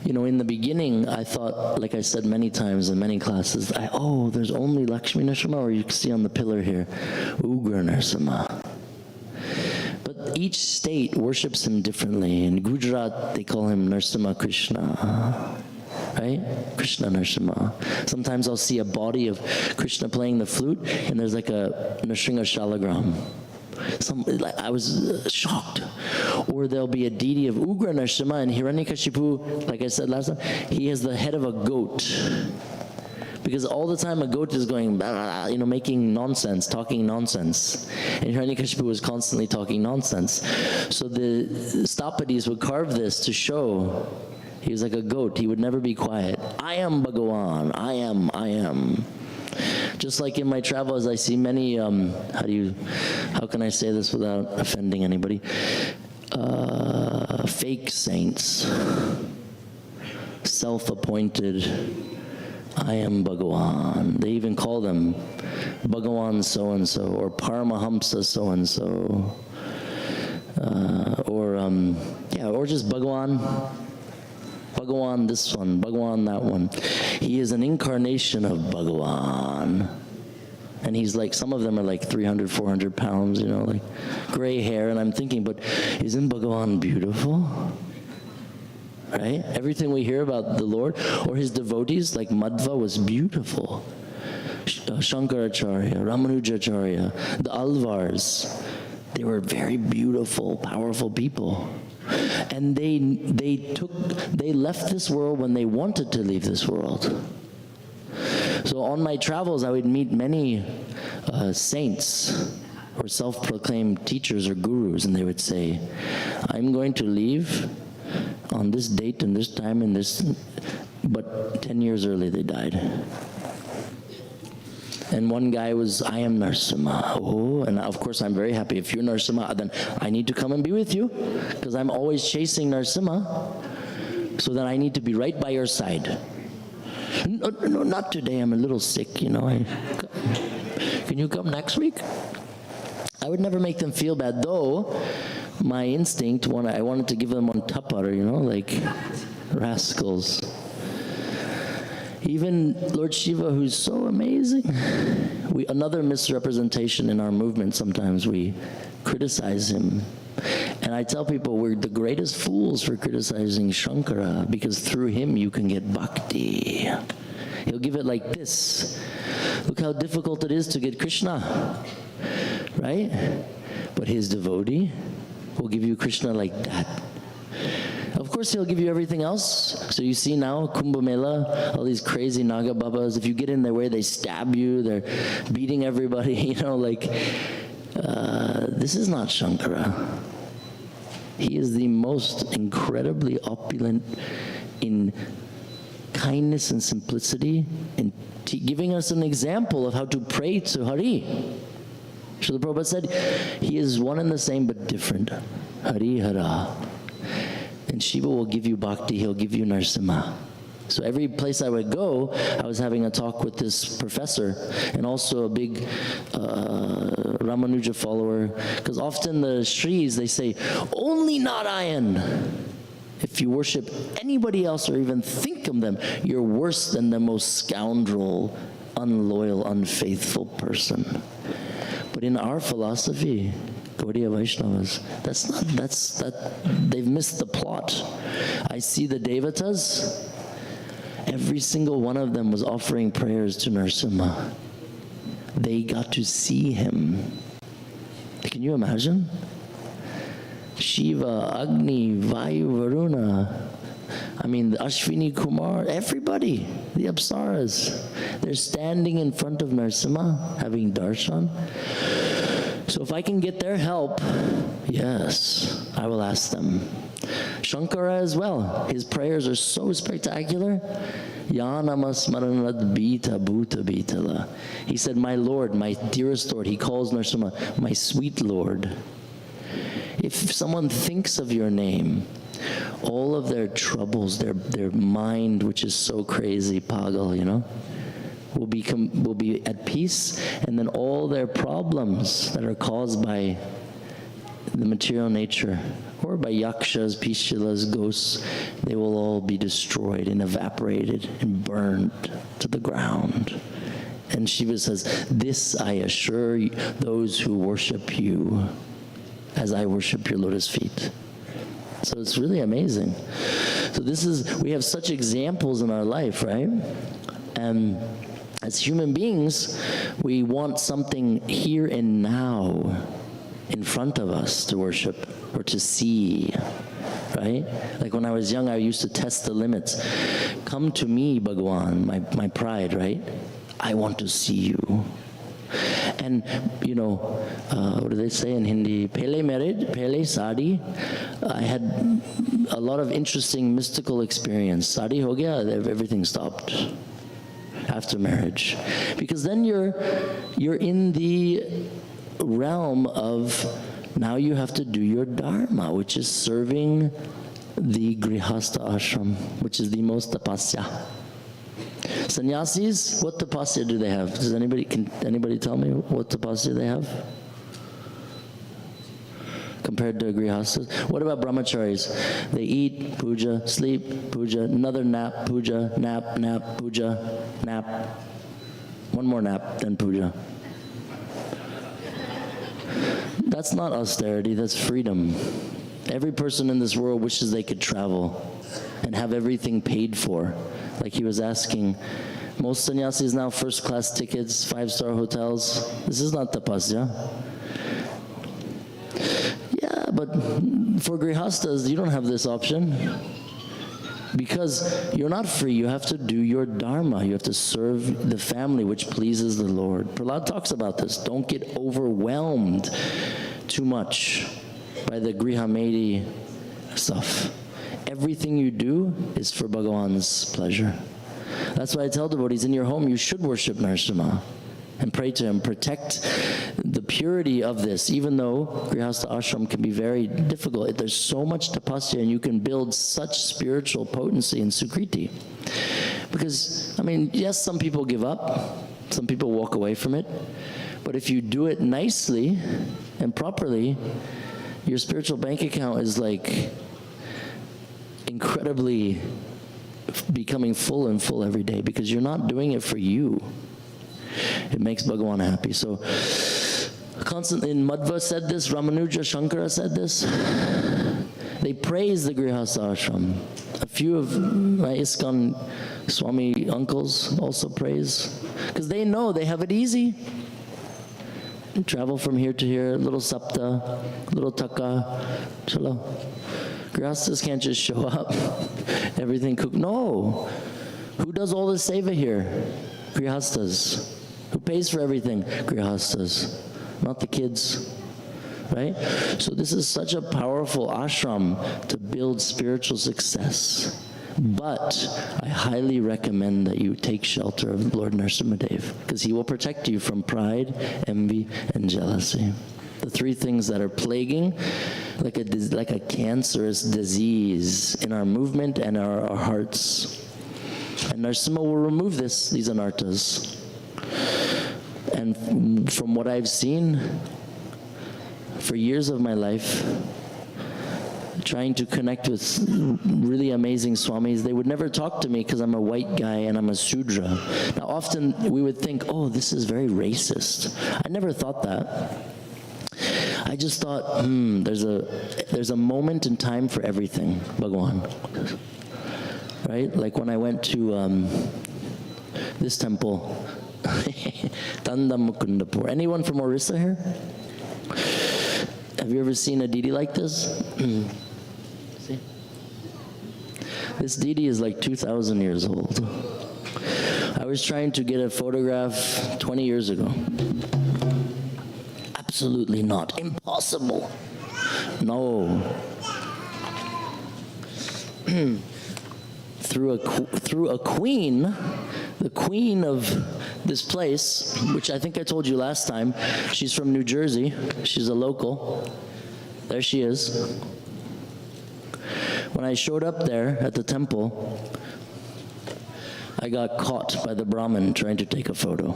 you know, in the beginning, I thought, like I said many times in many classes, there's only Lakshmi Narasimha, or you can see on the pillar here, Ugra Narasimha. But each state worships him differently. In Gujarat, they call him Narasimha Krishna. Right? Krishna Narasimha. Sometimes I'll see a body of Krishna playing the flute, and there's like a Nrsimha Shalagram. I was shocked. Or there'll be a deity of Ugra Narasimha, and Hiranyakashipu, like I said last time, he has the head of a goat. Because all the time a goat is going, you know, making nonsense, talking nonsense. And Hiranyakashipu was constantly talking nonsense. So the Stapadis would carve this to show he was like a goat. He would never be quiet. I am Bhagawan. I am. Just like in my travels, I see many, how can I say this without offending anybody? Fake saints, self-appointed, I am Bhagawan. They even call them Bhagawan so-and-so, or Paramahamsa so-and-so, or just Bhagawan. Bhagawan this one, Bhagawan that one. He is an incarnation of Bhagawan. And he's like, some of them are like 300, 400 pounds, you know, like gray hair. And I'm thinking, but isn't Bhagawan beautiful? Right? Everything we hear about the Lord or his devotees, like Madhva was beautiful. Shankaracharya, Ramanujacharya, the Alvars, they were very beautiful, powerful people. And they left this world when they wanted to leave this world. So on my travels, I would meet many saints or self-proclaimed teachers or gurus, and they would say, I'm going to leave on this date and this time and this but 10 years early they died. And one guy was, I am Narasimha. Oh, and of course I'm very happy. If you're Narasimha, then I need to come and be with you, because I'm always chasing Narasimha. So then I need to be right by your side. No, not today. I'm a little sick, you know. Can you come next week? I would never make them feel bad, though. My instinct, I wanted to give them one tapar, you know, like rascals. Even Lord Shiva, who's so amazing. Another misrepresentation in our movement, sometimes we criticize him. And I tell people we're the greatest fools for criticizing Shankara, because through him you can get bhakti. He'll give it like this. Look how difficult it is to get Krishna, right? But his devotee will give you Krishna like that. Of course, he'll give you everything else. So you see now, Kumbh Mela, all these crazy Naga Babas, if you get in their way, they stab you, they're beating everybody, you know, like, this is not Shankara. He is the most incredibly opulent in kindness and simplicity, and giving us an example of how to pray to Hari. Srila Prabhupada said, he is one and the same but different. Hari Hara. And Shiva will give you bhakti, he'll give you Narasimha. So every place I would go, I was having a talk with this professor, and also a big Ramanuja follower, because often the Shris, they say, only Narayan. If you worship anybody else or even think of them, you're worse than the most scoundrel, unloyal, unfaithful person. But in our philosophy, Gaudiya Vaishnavas, they've missed the plot. I see the Devatas, every single one of them was offering prayers to Narasimha. They got to see him. Can you imagine? Shiva, Agni, Vayu, Varuna, I mean, the Ashwini Kumar, everybody, the Apsaras, they're standing in front of Narasimha having darshan. So if I can get their help, yes, I will ask them. Shankara as well, his prayers are so spectacular. Yanamasmaranad Bita Bhuta Bitala. He said, my Lord, my dearest Lord. He calls Narasimha, my sweet Lord. If someone thinks of your name, all of their troubles, their mind, which is so crazy, pagal, you know, will be at peace, and then all their problems that are caused by the material nature, or by yakshas, pishilas, ghosts, they will all be destroyed and evaporated and burned to the ground. And Shiva says, this I assure those who worship you, as I worship your lotus feet. So it's really amazing. So we have such examples in our life, right? And as human beings, we want something here and now in front of us to worship or to see, right? Like when I was young, I used to test the limits. Come to me, Bhagwan, my pride, right? I want to see you. And, you know, what do they say in Hindi? Pehle married, pehle sadi. I had a lot of interesting mystical experience. Sadi ho gaya, everything stopped after marriage. Because then you're in the realm of, now you have to do your dharma, which is serving the grihastha ashram, which is the most tapasya. Sannyasis, what tapasya do they have? Can anybody tell me what tapasya they have? Compared to grihasthas? What about brahmacharis? They eat, puja, sleep, puja, another nap, puja, nap, puja, nap. One more nap, then puja. That's not austerity, that's freedom. Every person in this world wishes they could travel and have everything paid for. Like he was asking, most sannyasis now first-class tickets, 5-star hotels. This is not tapasya. Yeah, but for grihasthas, you don't have this option. Because you're not free, you have to do your dharma. You have to serve the family, which pleases the Lord. Prahlad talks about this. Don't get overwhelmed too much by the grihamedi stuff. everything you do is for Bhagavan's pleasure. That's why I tell devotees, in your home you should worship Narasimha and pray to him. Protect the purity of this, even though Grihastha ashram can be very difficult. There's so much tapasya, and you can build such spiritual potency in Sukriti. Because, I mean, yes, some people give up, some people walk away from it, but if you do it nicely and properly, your spiritual bank account is like incredibly becoming full and full every day, because you're not doing it for you. It makes Bhagavan happy. So constantly, in Madhva said this, Ramanuja Shankara said this. They praise the Grihastha ashram. A few of my ISKCON Swami uncles also praise, because they know they have it easy. They travel from here to here, little sapta, little taka, chalo. Grihasthas can't just show up, everything cooked. No. Who does all the seva here? Grihasthas. Who pays for everything? Grihasthas. Not the kids. Right? So this is such a powerful ashram to build spiritual success. But I highly recommend that you take shelter of Lord Narasimhadev, because he will protect you from pride, envy, and jealousy. The three things that are plaguing, like a cancerous disease in our movement and our hearts. And Narasimha will remove these anarthas. And from what I've seen, for years of my life, trying to connect with really amazing swamis, they would never talk to me because I'm a white guy and I'm a Sudra. Now often we would think, oh, this is very racist. I never thought that. I just thought, there's a moment in time for everything, Bhagavan. Right? Like when I went to this temple, Tandamukundapur. Anyone from Orissa here? Have you ever seen a deity like this? See? This deity is like 2,000 years old. I was trying to get a photograph 20 years ago. Absolutely not. Impossible. No. Through a queen, the queen of this place, which I think I told you last time, she's from New Jersey. She's a local. There she is. When I showed up there at the temple, I got caught by the Brahmin trying to take a photo.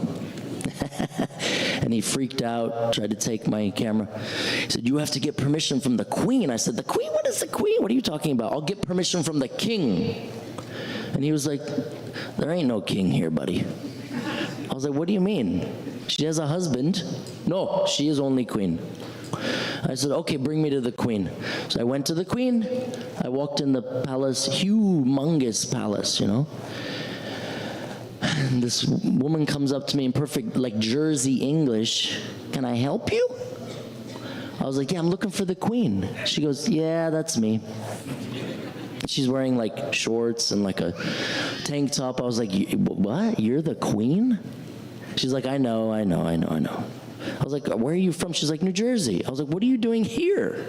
And he freaked out, tried to take my camera. He said, you have to get permission from the queen. I said, the queen? What is the queen? What are you talking about? I'll get permission from the king. And he was like, there ain't no king here, buddy. I was like, what do you mean? She has a husband. No, she is only queen. I said, okay, bring me to the queen. So I went to the queen. I walked in the palace, humongous palace, you know. And this woman comes up to me in perfect, like, Jersey English. Can I help you? I was like, yeah, I'm looking for the queen. She goes, yeah, that's me. She's wearing like shorts and like a tank top. I was like, what? You're the queen? She's like, I know. I was like, where are you from? She's like, New Jersey. I was like, what are you doing here?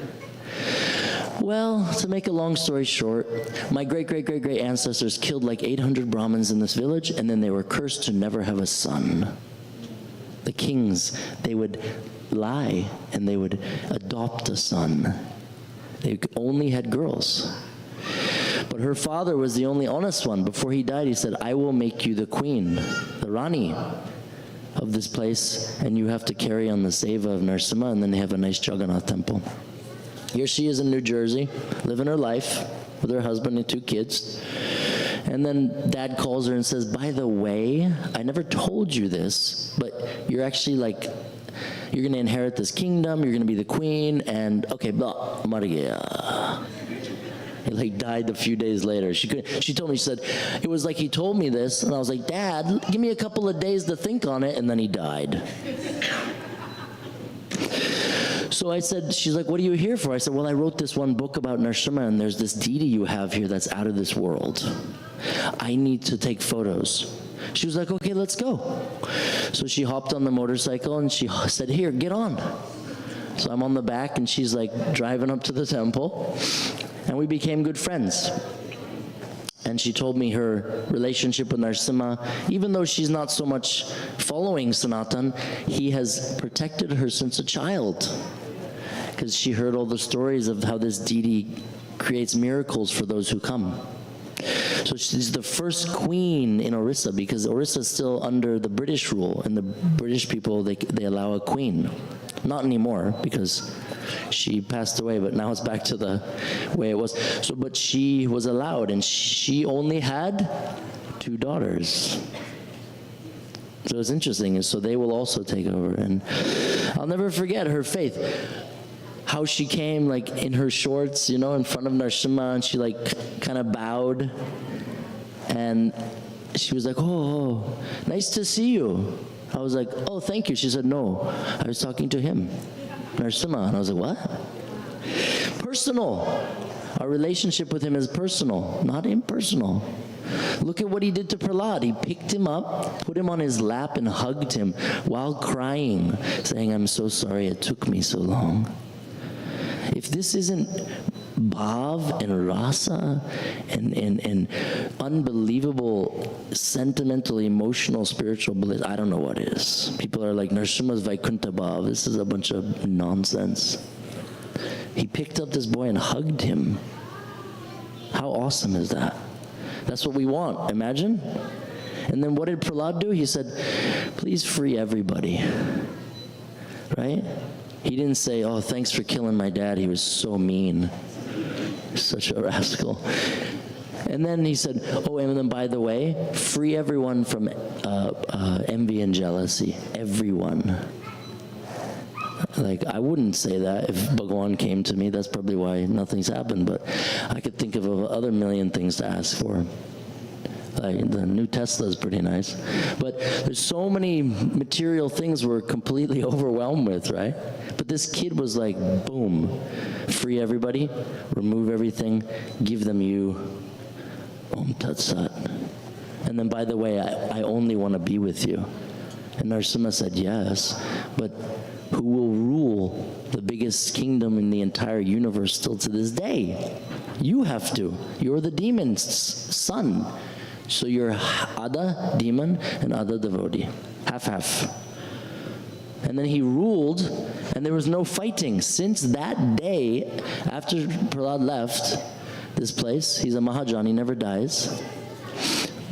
Well, to make a long story short, my great-great-great-great ancestors killed like 800 Brahmins in this village, and then they were cursed to never have a son. The kings, they would lie and they would adopt a son. They only had girls. But her father was the only honest one. Before he died, he said, I will make you the queen, the Rani of this place, and you have to carry on the seva of Narasimha, and then they have a nice Jagannath temple. Here she is in New Jersey, living her life with her husband and 2 kids. And then dad calls her and says, by the way, I never told you this, but you're actually like, you're going to inherit this kingdom, you're going to be the queen, and okay, blah, Maria. He like died a few days later. She told me, she said, it was like he told me this, and I was like, Dad, give me a couple of days to think on it, and then he died. So I said, she's like, what are you here for? I said, well, I wrote this one book about Narasimha, and there's this deity you have here that's out of this world. I need to take photos. She was like, okay, let's go. So she hopped on the motorcycle, and she said, here, get on. So I'm on the back, and she's like driving up to the temple. And we became good friends. And she told me her relationship with Narasimha, even though she's not so much following Sanatan, he has protected her since a child. Because she heard all the stories of how this deity creates miracles for those who come. So she's the first queen in Orissa, because Orissa is still under the British rule, and the British people, they allow a queen. Not anymore, because she passed away, but now it's back to the way it was. So, but she was allowed, and she only had 2 daughters. So it's interesting, and so they will also take over. And I'll never forget her faith. How she came like in her shorts, you know, in front of Narasimha, and she like kind of bowed. And she was like, oh, nice to see you. I was like, oh, thank you. She said, no, I was talking to him, Narasimha. And I was like, what? Personal. Our relationship with him is personal, not impersonal. Look at what he did to Prahlad. He picked him up, put him on his lap, and hugged him while crying, saying, I'm so sorry it took me so long. If this isn't bhav and rasa and unbelievable sentimental, emotional, spiritual bliss, I don't know what is. People are like, Narasimha's Vaikuntha bhav. This is a bunch of nonsense. He picked up this boy and hugged him. How awesome is that? That's what we want, imagine? And then what did Prahlad do? He said, please free everybody, right? He didn't say, oh, thanks for killing my dad. He was so mean. Such a rascal. And then he said, oh, and then by the way, free everyone from envy and jealousy. Everyone. Like, I wouldn't say that if Bhagwan came to me. That's probably why nothing's happened. But I could think of other million things to ask for. Like the new Tesla is pretty nice. But there's so many material things we're completely overwhelmed with, right? But this kid was like, boom, free everybody, remove everything, give them you, Om Tat Sat. And then, by the way, I only want to be with you. And Narasimha said, yes, but who will rule the biggest kingdom in the entire universe still to this day? You have to. You're the demon's son. So you're Ada demon and Ada devotee, half-half. And then he ruled, and there was no fighting. Since that day, after Prahlad left this place, he's a Mahajan, he never dies.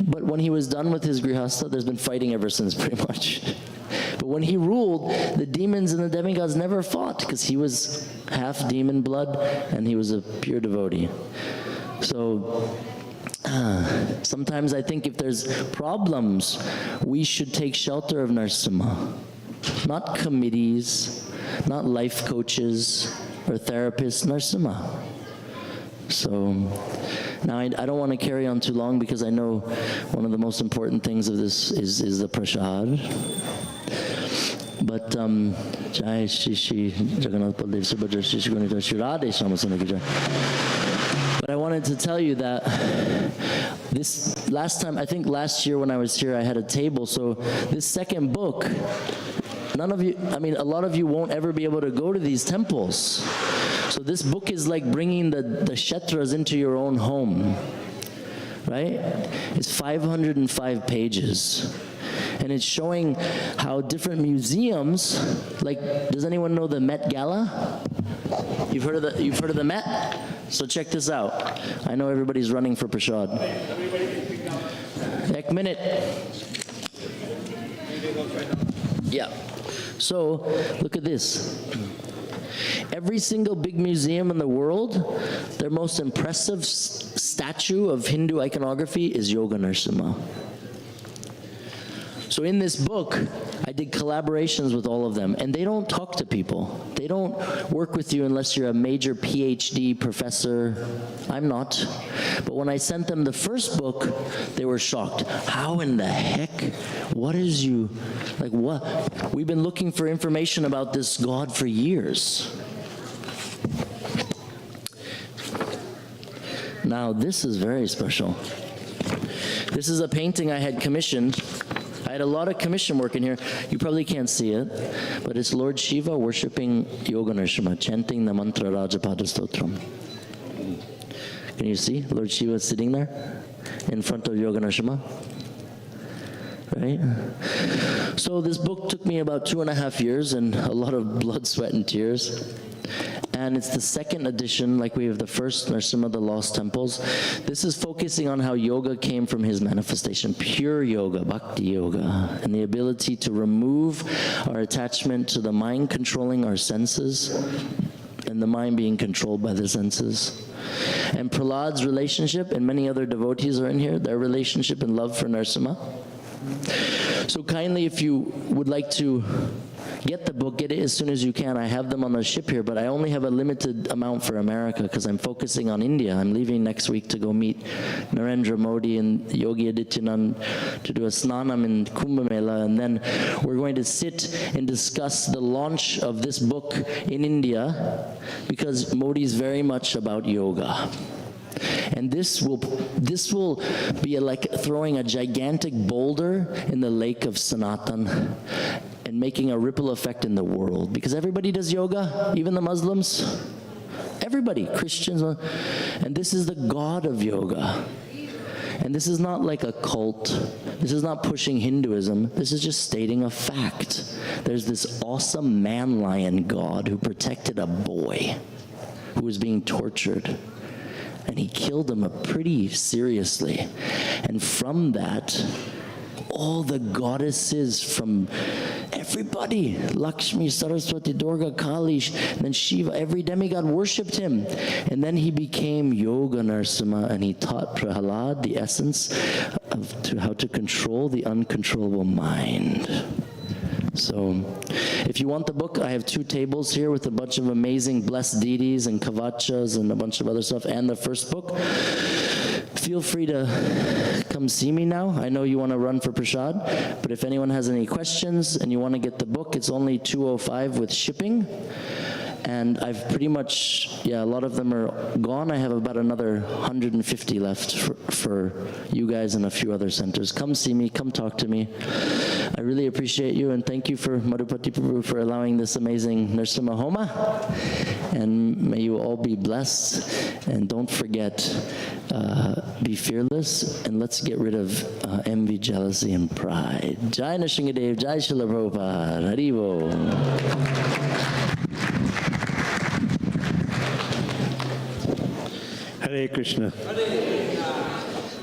But when he was done with his Grihastha, there's been fighting ever since, pretty much. But when he ruled, the demons and the demigods never fought, because he was half demon blood, and he was a pure devotee. So, sometimes I think if there's problems, we should take shelter of Narasimha. Not committees, not life coaches or therapists, Narasimha. So now I don't want to carry on too long, because I know one of the most important things of this is the prasad. But Jai Shri Shri Jagannath Baldev Subhadra Shri Shri Gunita Shri Radhe Shyamasundar Ki Jai. But I wanted to tell you that this last time, I think last year when I was here, I had a table. So this second book, none of you, I mean, a lot of you won't ever be able to go to these temples. So this book is like bringing the kshetras into your own home, right? It's 505 pages. And it's showing how different museums, like, does anyone know the Met Gala? You've heard of the Met? So check this out. I know everybody's running for prasad. Ek minute. Yeah. So look at this. Every single big museum in the world, their most impressive statue of Hindu iconography is Yoga Narasimha. So in this book, I did collaborations with all of them, and they don't talk to people. They don't work with you unless you're a major PhD professor. I'm not. But when I sent them the first book, they were shocked. How in the heck? What is you? Like what? We've been looking for information about this God for years. Now this is very special. This is a painting I had commissioned. I had a lot of commission work in here. You probably can't see it, but it's Lord Shiva worshiping Yoga Narasimha, chanting the mantra Rajapada Stotram. Can you see Lord Shiva sitting there in front of Yoga Nrsimha? Right? So this book took me about 2.5 years and a lot of blood, sweat, and tears. And it's the second edition, like we have the first Nrsimha, the Lost Temples. This is focusing on how yoga came from his manifestation, pure yoga, bhakti yoga, and the ability to remove our attachment to the mind controlling our senses and the mind being controlled by the senses. And Prahlad's relationship, and many other devotees are in here, their relationship and love for Nrsimha. So kindly, if you would like to get the book, get it as soon as you can. I have them on the ship here, but I only have a limited amount for America because I'm focusing on India. I'm leaving next week to go meet Narendra Modi and Yogi Adityanath to do a snanam in Kumbh Mela, and then we're going to sit and discuss the launch of this book in India because Modi is very much about yoga. And this will be like throwing a gigantic boulder in the lake of Sanatan and making a ripple effect in the world. Because everybody does yoga, even the Muslims. Everybody, Christians. And this is the God of yoga. And this is not like a cult. This is not pushing Hinduism. This is just stating a fact. There's this awesome man-lion God who protected a boy who was being tortured. And he killed him pretty seriously. And from that, all the goddesses from everybody, Lakshmi, Saraswati, Durga, Kali, then Shiva, every demigod worshipped him. And then he became Yoga Nrsimha, and he taught Prahlad the essence of how to control the uncontrollable mind. So, if you want the book, I have 2 tables here with a bunch of amazing blessed deities and kavachas and a bunch of other stuff, and the first book. Feel free to come see me now. I know you want to run for Prashad, but if anyone has any questions and you want to get the book, it's only $205 with shipping. And I've pretty much, a lot of them are gone. I have about another 150 left for you guys and a few other centers. Come see me, come talk to me. I really appreciate you, and thank you for Madhupati Prabhu for allowing this amazing Nrsimha Homa. And may you all be blessed. And don't forget, be fearless, and let's get rid of envy, jealousy, and pride. Jai Nrsingadev, Jai Srila Prabhupada, Hari Bol. Hare Krishna.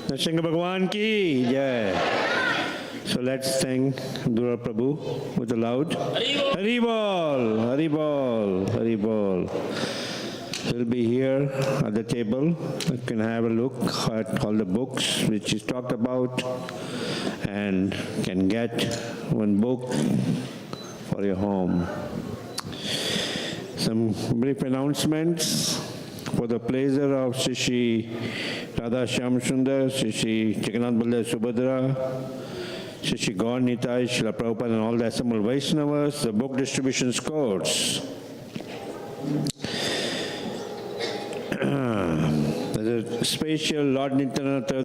Nrsimha Bhagwan ki jai. So let's thank Dura Prabhu with a loud Hari Bol, Hari Bol, Hari Bol. We'll be here at the table. You can have a look at all the books which is talked about and can get one book for your home. Some brief announcements. For the pleasure of Shri Radha Shyam Sundar, Shri Jagannath Baladev Subhadra, Shri Gaur Nitai, Srila Prabhupada, and all the assembled Vaishnavas, the book distribution scores. There's a special Lord Nityananda